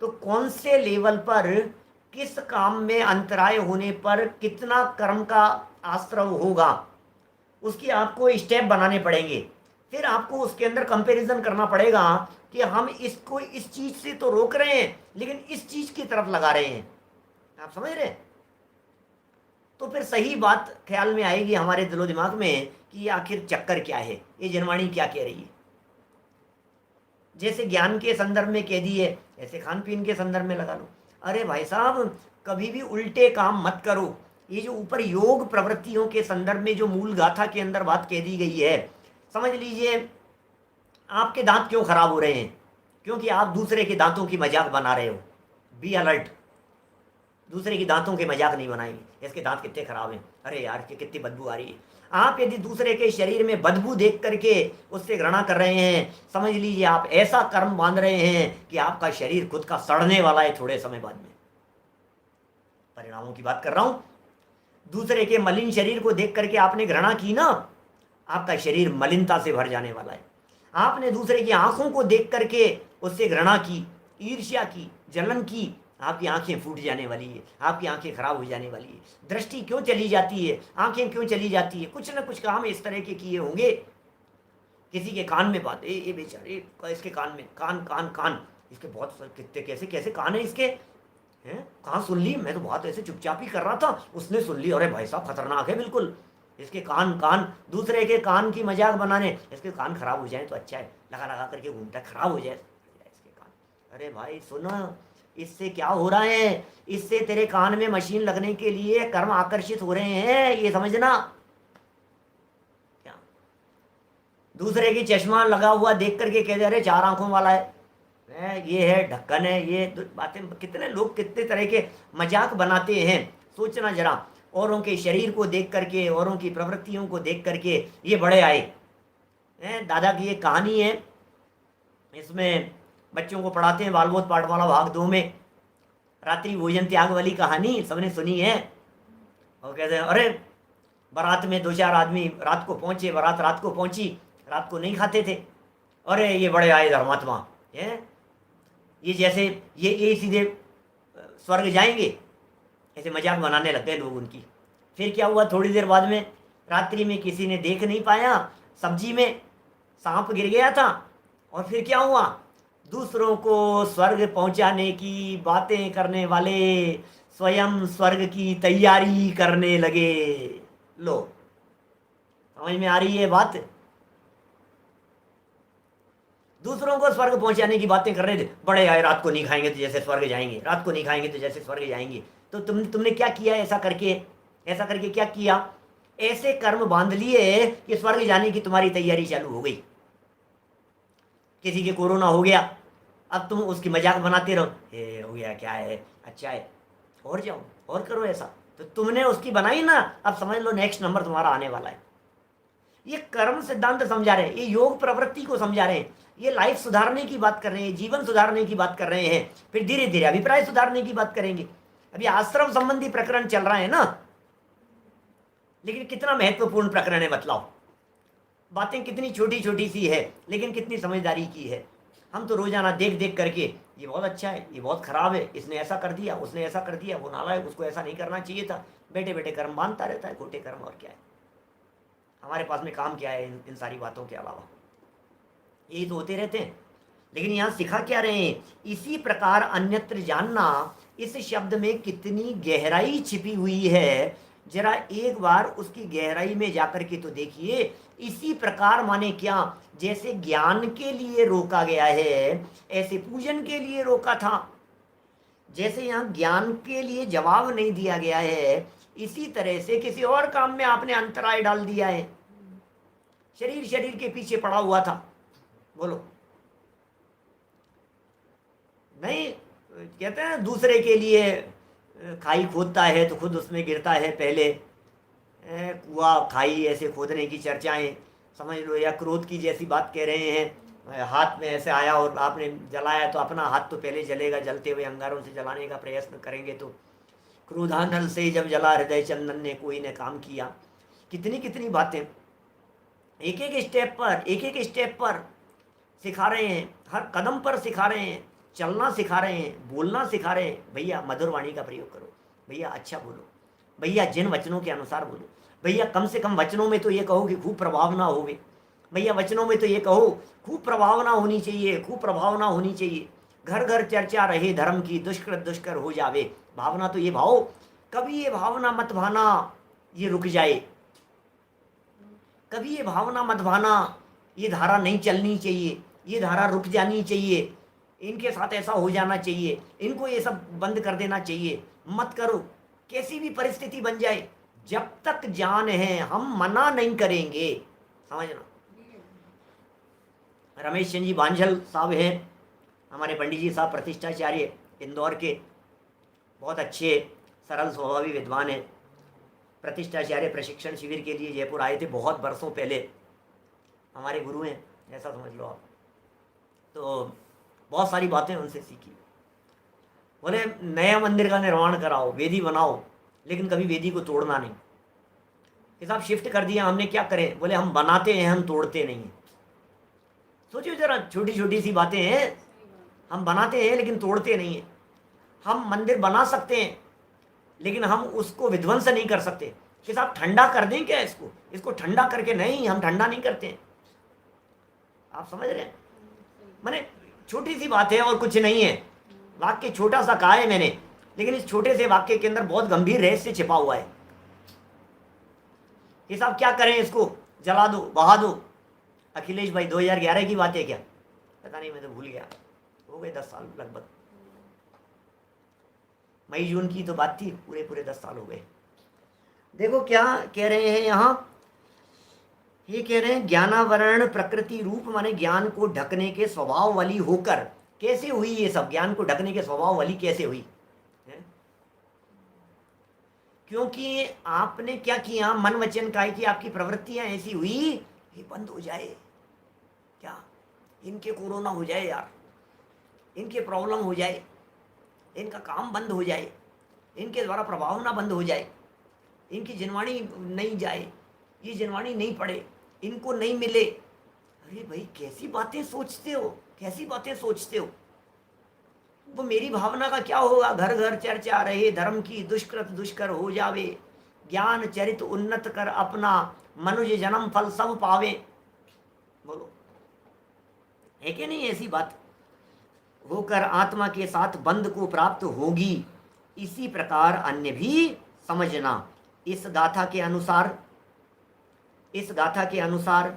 तो कौन से लेवल पर किस काम में अंतराय होने पर कितना कर्म का आश्रव होगा, उसकी आपको स्टेप बनाने पड़ेंगे। फिर आपको उसके अंदर कंपैरिजन करना पड़ेगा कि हम इसको इस चीज से तो रोक रहे हैं लेकिन इस चीज की तरफ लगा रहे हैं। आप समझ रहे हैं? तो फिर सही बात ख्याल में आएगी हमारे दिलो दिमाग में कि आखिर चक्कर क्या है, ये जनवाणी क्या कह रही है। जैसे ज्ञान के संदर्भ में कह दी है, ऐसे खान पीन के संदर्भ में लगा लो। अरे भाई साहब, कभी भी उल्टे काम मत करो। ये जो ऊपर योग प्रवृत्तियों के संदर्भ में जो मूल गाथा के अंदर बात कह दी गई है, समझ लीजिए आपके दांत क्यों खराब हो रहे हैं, क्योंकि आप दूसरे के दांतों की मजाक बना रहे हो। बी अलर्ट, दूसरे के दांतों के मजाक नहीं बनाएंगे, इसके दांत कितने खराब हैं, अरे यार कितनी बदबू आ रही है। आप यदि दूसरे के शरीर में बदबू देख करके उससे घृणा कर रहे हैं, समझ लीजिए आप ऐसा कर्म बांध रहे हैं कि आपका शरीर खुद का सड़ने वाला है थोड़े समय बाद में। परिणामों की बात कर रहा हूं। दूसरे के मलिन शरीर को देख करके आपने घृणा की ना, आपका शरीर मलिनता से भर जाने वाला है। आपने दूसरे की आंखों को देख करके उससे घृणा की, ईर्ष्या की, जलन की, आपकी आंखें फूट जाने वाली है, आपकी आंखें खराब हो जाने वाली है। दृष्टि क्यों चली जाती है, आंखें क्यों चली जाती है? कुछ ना कुछ काम इस तरह के किए होंगे। किसी के कान में बात, ए बेचारे इसके कान में, कान इसके बहुत कितने कैसे कैसे कान है इसके, हैं कहाँ सुन ली? मैं तो बहुत ऐसे चुपचाप ही कर रहा था, उसने सुन ली, अरे भाई साहब खतरनाक है बिल्कुल। इसके कान कान दूसरे के कान की मजाक बनाने, इसके कान खराब हो जाए तो अच्छा है, लगा लगा करके घूमता है, खराब हो जाए इसके कान। अरे भाई सुनो, इससे क्या हो रहा है, इससे तेरे कान में मशीन लगने के लिए कर्म आकर्षित हो रहे हैं, ये समझना। क्या दूसरे की चश्मा लगा हुआ देख करके कह दे अरे 4 आंखों वाला है, ये है ढक्कन है, ये बातें, कितने लोग कितने तरह के मजाक बनाते हैं। सोचना जरा, औरों के शरीर को देख करके, औरों की प्रवृत्तियों को देख करके ये बड़े आए हैं। दादा की एक कहानी है, इसमें बच्चों को पढ़ाते हैं बालबोध पाठमाला भाग 2 में, रात्रि भोजन त्याग वाली कहानी सबने सुनी है। और कहते हैं अरे बारात में 2-4 आदमी रात को पहुंचे, बारात रात को पहुंची, रात को नहीं खाते थे। अरे ये बड़े आए धर्मात्मा हैं, ये जैसे ये सीधे स्वर्ग जाएंगे, ऐसे मजाक बनाने लग गए लोग उनकी। फिर क्या हुआ, थोड़ी देर बाद में रात्रि में किसी ने देख नहीं पाया, सब्जी में सांप गिर गया था, और फिर क्या हुआ, दूसरों को स्वर्ग पहुंचाने की बातें करने वाले स्वयं स्वर्ग की तैयारी करने लगे। लो समझ में आ रही है बात। दूसरों को स्वर्ग पहुंचाने की बातें कर रहे थे, बड़े आए रात को नहीं खाएंगे तो जैसे स्वर्ग जाएंगे, रात को नहीं खाएंगे तो जैसे स्वर्ग जाएंगे। तो तुमने क्या किया ऐसा करके क्या किया, ऐसे कर्म बांध लिए कि स्वर्ग जाने की तुम्हारी तैयारी चालू हो गई। किसी के कोरोना हो गया, अब तुम उसकी मजाक बनाते रहो, ये हो गया क्या है, अच्छा है, और जाओ और करो ऐसा। तो तुमने उसकी बनाई ना, अब समझ लो नेक्स्ट नंबर तुम्हारा आने वाला है। ये कर्म सिद्धांत समझा रहे हैं, ये योग प्रवृत्ति को समझा रहे हैं, ये लाइफ सुधारने की बात कर रहे हैं, जीवन सुधारने की बात कर रहे हैं। फिर धीरे धीरे अभिप्राय सुधारने की बात करेंगे। अभी आश्रम संबंधी प्रकरण चल रहा है ना, लेकिन कितना महत्वपूर्ण प्रकरण है बतलाओ। बातें कितनी छोटी छोटी सी है, लेकिन कितनी समझदारी की है। हम तो रोजाना देख देख करके ये बहुत अच्छा है, ये बहुत खराब है, इसने ऐसा कर दिया, उसने ऐसा कर दिया, वो नालायक, उसको ऐसा नहीं करना चाहिए था, बैठे बैठे कर्म बांधता रहता है, खोटे कर्म। और क्या है हमारे पास में काम, क्या है इन सारी बातों के अलावा, यही तो होते रहते हैं। लेकिन यहाँ सिखा क्या रहे हैं, इसी प्रकार अन्यत्र जानना, इस शब्द में कितनी गहराई छिपी हुई है, जरा एक बार उसकी गहराई में जाकर के तो देखिए। इसी प्रकार माने क्या, जैसे ज्ञान के लिए रोका गया है, ऐसे पूजन के लिए रोका था। जैसे यहाँ ज्ञान के लिए जवाब नहीं दिया गया है, इसी तरह से किसी और काम में आपने अंतराय डाल दिया है। शरीर के पीछे पड़ा हुआ था, बोलो नहीं, कहते हैं दूसरे के लिए खाई खोदता है तो खुद उसमें गिरता है पहले। कुआं खाई ऐसे खोदने की चर्चाएं समझ लो, या क्रोध की जैसी बात कह रहे हैं, हाथ में ऐसे आया और आपने जलाया तो अपना हाथ तो पहले जलेगा, जलते हुए अंगारों से जलाने का प्रयत्न करेंगे तो क्रोधानल से जब जला हृदय चंदन ने कोई ने काम किया। कितनी कितनी बातें एक एक स्टेप पर सिखा रहे हैं, हर कदम पर सिखा रहे हैं, चलना सिखा रहे हैं, बोलना सिखा रहे हैं। भैया मधुर वाणी का प्रयोग करो, भैया अच्छा बोलो, भैया जिन वचनों के अनुसार बोलो, भैया कम से कम वचनों में तो ये कहो कि खूब प्रभावना होवे, भैया वचनों में तो ये कहो खूब प्रभावना होनी चाहिए, खूब प्रभावना होनी चाहिए। घर घर चर्चा रहे धर्म की, दुष्कृत दुष्कर हो जावे। भावना तो ये भाव, कभी ये भावना मत भाना ये रुक जाए, कभी ये भावना मत भाना ये धारा नहीं चलनी चाहिए, ये धारा रुक जानी चाहिए, इनके साथ ऐसा हो जाना चाहिए, इनको ये सब बंद कर देना चाहिए, मत करो। कैसी भी परिस्थिति बन जाए, जब तक जान है हम मना नहीं करेंगे, समझना। रमेश चंद जी बांझल साहब हैं, हमारे पंडित जी साहब प्रतिष्ठाचार्य इंदौर के, बहुत अच्छे सरल स्वभावी विद्वान हैं। प्रतिष्ठाचार्य प्रशिक्षण शिविर के लिए जयपुर आए थे बहुत बरसों पहले, हमारे गुरु हैं ऐसा समझ लो आप। तो बहुत सारी बातें उनसे सीखी। बोले नया मंदिर का निर्माण कराओ, वेदी बनाओ, लेकिन कभी वेदी को तोड़ना नहीं। कि साहब शिफ्ट कर दिया हमने, क्या करें? बोले हम बनाते हैं, हम तोड़ते नहीं हैं। सोचिए जरा, छोटी छोटी सी बातें हैं, हम बनाते हैं लेकिन तोड़ते नहीं हैं। हम मंदिर बना सकते हैं लेकिन हम उसको विध्वंस नहीं कर सकते। कि साहब ठंडा कर दें क्या इसको ठंडा करके, नहीं, हम ठंडा नहीं करते हैं। आप समझ रहे हैं? माने छोटी सी बात है और कुछ नहीं है। वाक्य छोटा सा कहा है मैंने, लेकिन इस छोटे से वाक्य के अंदर बहुत गंभीर रहस्य छिपा हुआ है। कि साहब क्या करें, इसको जला दो, बहा दो। अखिलेश भाई 2011 की बात है क्या? पता नहीं, मैं तो भूल गया, हो गए 10 साल लगभग। मई जून की तो बात थी, पूरे पूरे 10 साल हो गए। देखो क्या कह रहे हैं यहाँ, ये कह रहे हैं ज्ञानावरण प्रकृति रूप माने ज्ञान को ढकने के स्वभाव वाली होकर। कैसे हुई ये सब, ज्ञान को ढकने के स्वभाव वाली कैसे हुई है? क्योंकि आपने क्या किया, मन वचन काय की आपकी प्रवृत्तियां ऐसी हुई, ये बंद हो जाए, क्या इनके कोरोना हो जाए यार, इनके प्रॉब्लम हो जाए, इनका काम बंद हो जाए, इनके द्वारा प्रभाव ना बंद हो जाए, इनकी जनवाणी नहीं जाए, ये जनवाणी नहीं पड़े, इनको नहीं मिले। अरे भाई कैसी बातें सोचते हो, कैसी बातें सोचते हो। वो मेरी भावना का क्या होगा, घर घर चर्चा रहे धर्म की, दुष्कृत दुष्कर हो जावे, ज्ञान चरित उन्नत कर अपना, मनुज जन्म फल सब पावे। बोलो है कि नहीं ऐसी बात? होकर आत्मा के साथ बंध को प्राप्त होगी, इसी प्रकार अन्य भी समझना। इस गाथा के अनुसार, इस गाथा के अनुसार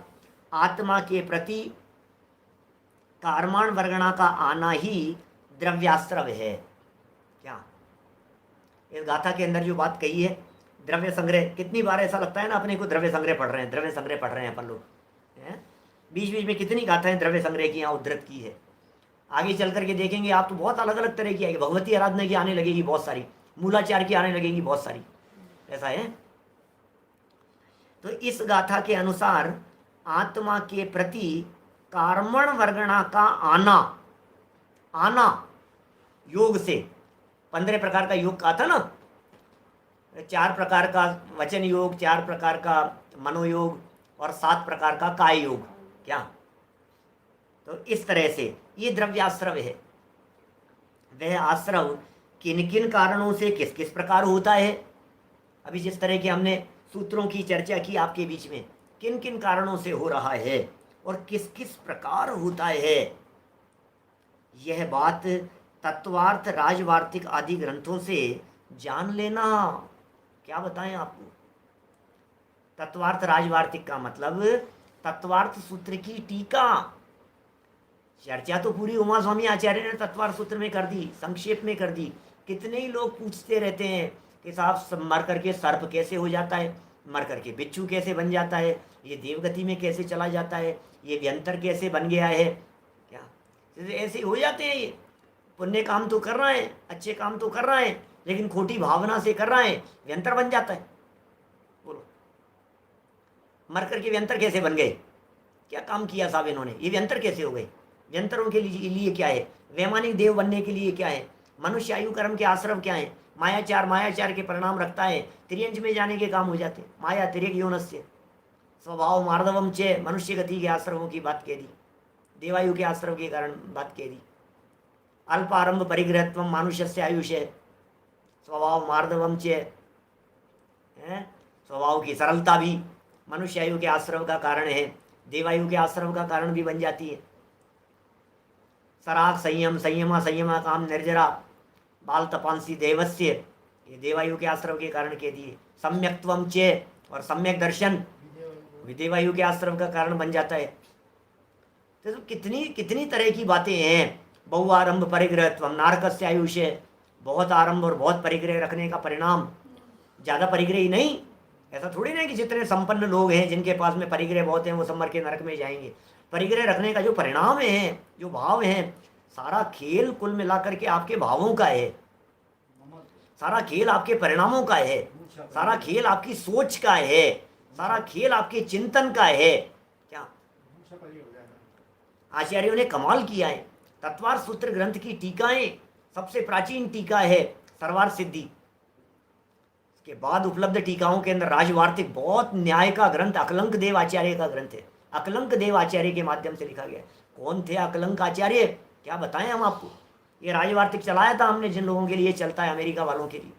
आत्मा के प्रति कारमाण वर्गणा का आना ही द्रव्याश्रव है। क्या इस गाथा के अंदर जो बात कही है, द्रव्य संग्रह, कितनी बार ऐसा लगता है ना अपने को द्रव्य संग्रह पढ़ रहे हैं, द्रव्य संग्रह पढ़ रहे हैं अपन लोग, बीच बीच में कितनी गाथाएं द्रव्य संग्रह की यहाँ उद्धृत की है। आगे चल करके देखेंगे आप तो बहुत अलग अलग तरह की आएगी, भगवती आराधना की आने लगेगी बहुत सारी, मूलाचार की आने लगेगी बहुत सारी, ऐसा है। तो इस गाथा के अनुसार आत्मा के प्रति कार्मण वर्गणा का आना, आना योग से, 15 प्रकार का योग कहा था ना, 4 प्रकार का वचन योग, 4 प्रकार का मनोयोग और 7 प्रकार का काय योग। क्या तो इस तरह से ये द्रव्याश्रव है। वह आश्रव किन किन कारणों से किस किस प्रकार होता है, अभी जिस तरह के हमने सूत्रों की चर्चा की आपके बीच में, किन किन कारणों से हो रहा है और किस किस प्रकार होता है, यह बात तत्वार्थ राजवार्तिक आदि ग्रंथों से जान लेना। क्या बताएं आपको, तत्वार्थ राजवार्तिक का मतलब तत्वार्थ सूत्र की टीका। चर्चा तो पूरी उमा स्वामी आचार्य ने तत्वार्थ सूत्र में कर दी, संक्षेप में कर दी। कितने ही लोग पूछते रहते हैं कि साहब मर करके सर्प कैसे हो जाता है, मर करके बिच्छू कैसे बन जाता है, ये देवगति में कैसे चला जाता है, ये व्यंतर कैसे बन गया है। क्या ऐसे हो जाते हैं, ये पुण्य काम तो कर रहे हैं, अच्छे काम तो कर रहे हैं, लेकिन खोटी भावना से कर रहे हैं, व्यंतर बन जाता है। बोलो मर करके व्यंतर कैसे बन गए, क्या काम किया साहब इन्होंने, ये व्यंतर कैसे हो गए। व्यंतरों के लिए क्या है, वैमानिक देव बनने के लिए क्या है, मनुष्य आयु कर्म के आश्रम क्या है, मायाचार, मायाचार के परिणाम रखता है, त्रियंज में जाने के काम हो जाते, माया तिरेक योनस्य स्वभाव मार्दवम चे, मनुष्य गति के आश्रमों की बात कह दी, देवायु के आश्रम के कारण बात कह दी। अल्प आरंभ परिग्रहत्व मानुष्य से आयुष है, स्वभाव मार्दवम चे, स्वभाव की सरलता भी मनुष्य आयु के आश्रम का कारण है, देवायु के आश्रम का कारण भी बन जाती है। सराग संयम, संयमा संयमा काम निर्जरा बाल तपांसी देवस्य, ये देवायु के आश्रम के कारण कह दिए। सम्यक्त्वम चे, और सम्यक दर्शन देवायु के आश्रम का कारण बन जाता है। तो कितनी कितनी तरह की बातें हैं। बहुआरंभ परिग्रहत्वम नारकस्य आयुष है, बहुत आरंभ और बहुत परिग्रह रखने का परिणाम, ज़्यादा परिग्रह ही नहीं, ऐसा थोड़ी ना कि जितने संपन्न लोग हैं जिनके पास में परिग्रह बहुत हैं वो सब मर के नरक में जाएंगे। परिग्रह रखने का जो परिणाम है, जो भाव है, सारा खेल कुल मिलाकर के आपके भावों का है, सारा खेल आपके परिणामों का है, सारा खेल आपकी सोच का है, सारा खेल आपके चिंतन का है। क्या आचार्यों ने कमाल किया है। तत्वार्थ सूत्र ग्रंथ की टीकाएं, सबसे प्राचीन टीका है सर्वार्थ सिद्धि, के बाद उपलब्ध टीकाओं के अंदर राजवार्तिक बहुत न्याय का ग्रंथ अकलंक देव आचार्य का ग्रंथ है। अकलंक देव आचार्य के माध्यम से लिखा गया। कौन थे अकलंक आचार्य, क्या बताएं हम आपको। ये राजवार्तिक चलाया था हमने, जिन लोगों के लिए चलता है, अमेरिका वालों के लिए।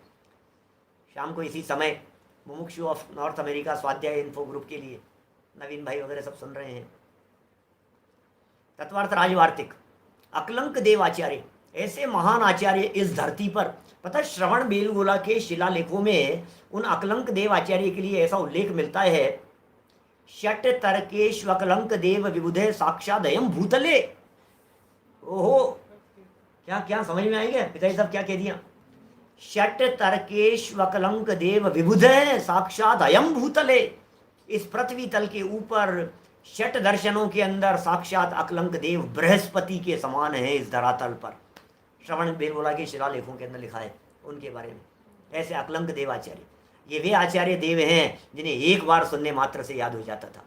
शाम को इसी समय मुमुक्षु ऑफ नॉर्थ अमेरिका स्वाध्याय इन्फो ग्रुप के लिए नवीन भाई वगैरह सब सुन रहे हैं। तत्वार्थ राजवार्तिक अकलंक देव आचार्य, ऐसे महान आचार्य इस धरती पर पता श्रवण बेलगोला के शिलालेखों में उन अकलंक देव आचार्य के लिए ऐसा उल्लेख मिलता है, षट तर्केष्वकलंक देव विबुधे साक्षादयम भूतले। ओहो, क्या क्या समझ में आएंगे पिताजी साहब, क्या कह दिया? षट तर्केष्वकलंक देव विबुधे साक्षात अयम भूतले। इस पृथ्वी तल के ऊपर षट दर्शनों के अंदर साक्षात अकलंक देव बृहस्पति के समान है इस धरातल पर। श्रवण बेलगोला के शिलालेखों के अंदर लिखा है उनके बारे में। ऐसे अकलंक देव आचार्य, ये वे आचार्य देव हैं जिन्हें एक बार सुनने मात्र से याद हो जाता था।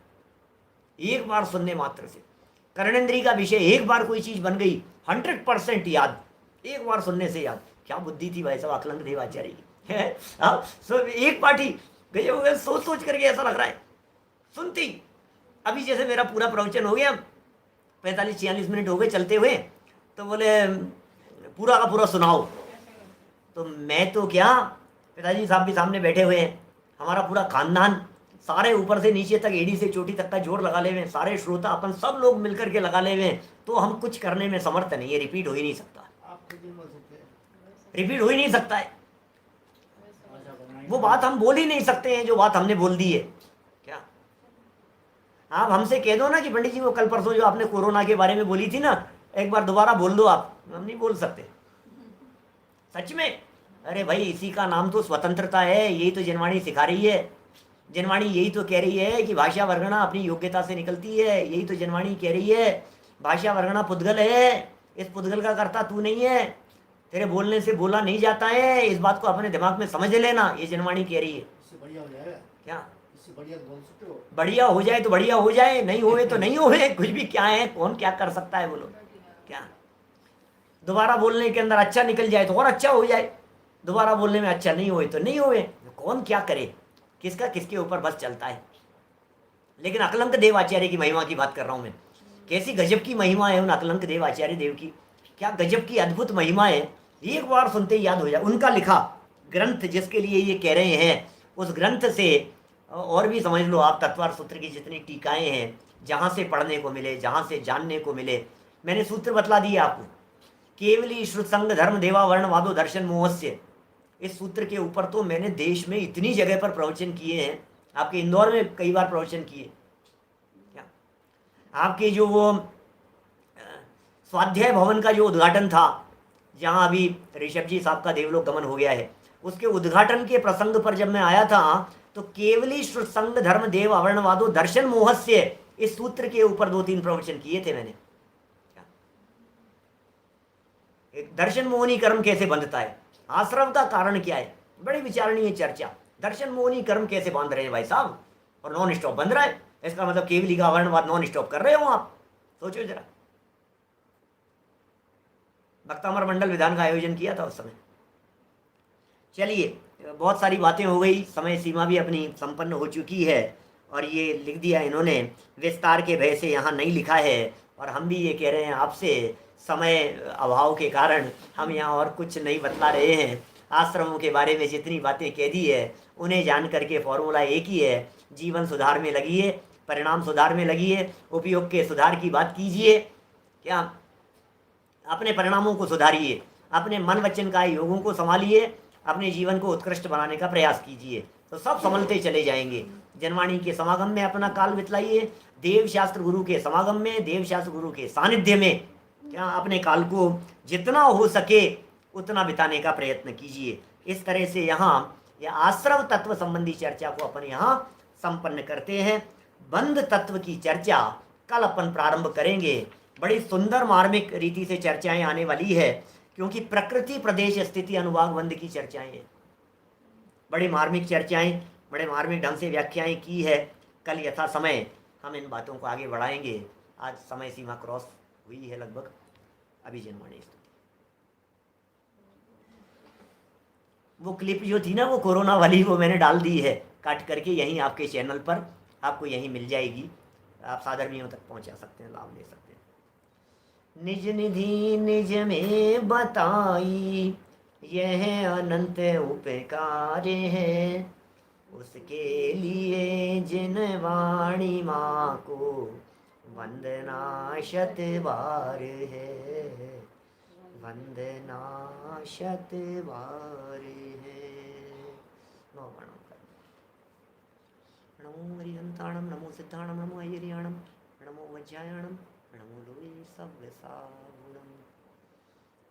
एक बार सुनने मात्र से कर्णेंद्री का विषय, एक बार कोई चीज बन गई 100% याद, एक बार सुनने से याद। क्या बुद्धि थी भाई साहब अकलंक देव आचार्य की है। एक पार्टी गए हुए, सोच सोच करके ऐसा लग रहा है सुनती। अभी जैसे मेरा पूरा प्रवचन हो गया, 45-46 मिनट हो गए चलते हुए, तो बोले पूरा का पूरा सुनाओ। तो मैं तो क्या, पिताजी साहब भी सामने बैठे हुए हैं, हमारा पूरा खानदान, सारे ऊपर से नीचे तक, एड़ी से चोटी तक का जोर लगा ले हुए, सारे श्रोता अपन सब लोग मिलकर के लगा ले हुए, तो हम कुछ करने में समर्थ नहीं है। रिपीट हो ही नहीं सकता, रिपीट हो ही नहीं सकता है। वो बात हम बोल ही नहीं सकते हैं जो बात हमने बोल दी है। क्या आप हमसे कह दो ना कि पंडित जी वो कल परसों जो आपने कोरोना के बारे में बोली थी ना, एक बार दोबारा बोल दो आप, हम नहीं बोल सकते सच में। अरे भाई इसी का नाम तो स्वतंत्रता है, यही तो जनवाणी सिखा रही है। जनवाणी यही तो कह रही है कि भाषा वर्गणा अपनी योग्यता से निकलती है। यही तो जनवाणी कह रही है भाषा वर्गणा पुद्गल है, इस पुद्गल का कर्ता तू नहीं है, तेरे बोलने से बोला नहीं जाता है। इस बात को अपने दिमाग में समझ लेना, ये जनवाणी कह रही है। बढ़िया हो जाएगा क्या? बढ़िया बोल सकते हो, बढ़िया हो जाए तो बढ़िया हो जाए, नहीं होए तो नहीं होए, कुछ भी क्या है, कौन क्या कर सकता है बोलो। क्या दोबारा बोलने के अंदर अच्छा निकल जाए तो और अच्छा हो जाए, दोबारा बोलने में अच्छा नहीं होए तो नहीं होए, कौन क्या करे, किसका किसके ऊपर बस चलता है। लेकिन अकलंक देव आचार्य की महिमा की बात कर रहा हूं मैं। कैसी गजब की महिमा है उन अकलंक देव आचार्य देव की, क्या गजब की अद्भुत महिमा है। एक बार सुनते ही याद हो जाए। उनका लिखा ग्रंथ जिसके लिए ये कह रहे हैं, उस ग्रंथ से और भी समझ लो आप, तत्वार सूत्र की जितनी टीकाएं हैं, जहाँ से पढ़ने को मिले, जहाँ से जानने को मिले, मैंने सूत्र बतला दिए आपको। केवली श्रुत संग धर्म देवा वर्ण वादो दर्शन मोहस्य, इस सूत्र के ऊपर तो मैंने देश में इतनी जगह पर प्रवचन किए हैं। आपके इंदौर में कई बार प्रवचन किए, क्या आपके जो वो स्वाध्याय भवन का जो उद्घाटन था, जहाँ अभी ऋषभ जी साहब का देवलोक गमन हो गया है, उसके उद्घाटन के प्रसंग पर जब मैं आया था, तो केवली श्रुत संग धर्म देव अवर्णवादो दर्शन मोहस्य, इस सूत्र के ऊपर 2-3 प्रवचन किए थे मैंने। एक दर्शन मोहनी कर्म कैसे बंधता है, आश्रम का कारण क्या है, बड़ी विचारणीय चर्चा। दर्शन मोहनी कर्म कैसे बांध रहे हैं भाई साहब, और नॉन स्टॉप बंध रहा है, इसका मतलब केवली का अवर्णवाद नॉन स्टॉप कर रहे हो आप, सोचो जरा। भक्तामर मंडल विधान का आयोजन किया था उस समय। चलिए, बहुत सारी बातें हो गई, समय सीमा भी अपनी संपन्न हो चुकी है, और ये लिख दिया इन्होंने, विस्तार के भय से यहाँ नहीं लिखा है, और हम भी ये कह रहे हैं आपसे, समय अभाव के कारण हम यहाँ और कुछ नहीं बतला रहे हैं। आश्रमों के बारे में जितनी बातें कह दी है, उन्हें जान करके फॉर्मूला एक ही है, जीवन सुधार में लगिए, परिणाम सुधार में लगिए, उपयोग के सुधार की बात कीजिए। क्या अपने परिणामों को सुधारिए, अपने मन वचन का योगों को संभालिए, अपने जीवन को उत्कृष्ट बनाने का प्रयास कीजिए, तो सब संभलते चले जाएंगे। जनवाणी के समागम में अपना काल बितलाइए, देव शास्त्र गुरु के समागम में, देव शास्त्र गुरु के सानिध्य में क्या अपने काल को जितना हो सके उतना बिताने का प्रयत्न कीजिए। इस तरह से यहाँ यह आश्रव तत्व संबंधी चर्चा को अपन यहाँ संपन्न करते हैं। बंध तत्व की चर्चा कल अपन प्रारंभ करेंगे। बड़ी सुंदर मार्मिक रीति से चर्चाएं आने वाली है, क्योंकि प्रकृति प्रदेश स्थिति अनुभाग बंध की चर्चाएं हैं। बड़ी मार्मिक चर्चाएं, बड़े मार्मिक ढंग से व्याख्याएं की है। कल यथा समय हम इन बातों को आगे बढ़ाएंगे। आज समय सीमा क्रॉस हुई है लगभग। अभी जनवाणी स्तुति, वो क्लिप जो थी ना वो कोरोना वाली, वो मैंने डाल दी है काट करके, यहीं आपके चैनल पर आपको यहीं मिल जाएगी, आप साधर्मियों तक पहुंचा सकते हैं, लाभ ले सकते हैं। निज निधि निज में बताई, यह अनंत उपकार है, उसके लिए जिन वाणी माँ को वंदना शत बार है। वंदना शतवारे है। 9 वर्णों का। नमो हरिहंताणम, नमो सिद्धाणम, नमो ऐरियाणम, नमो वज्रायणम, नमो लोये सव्यसाय।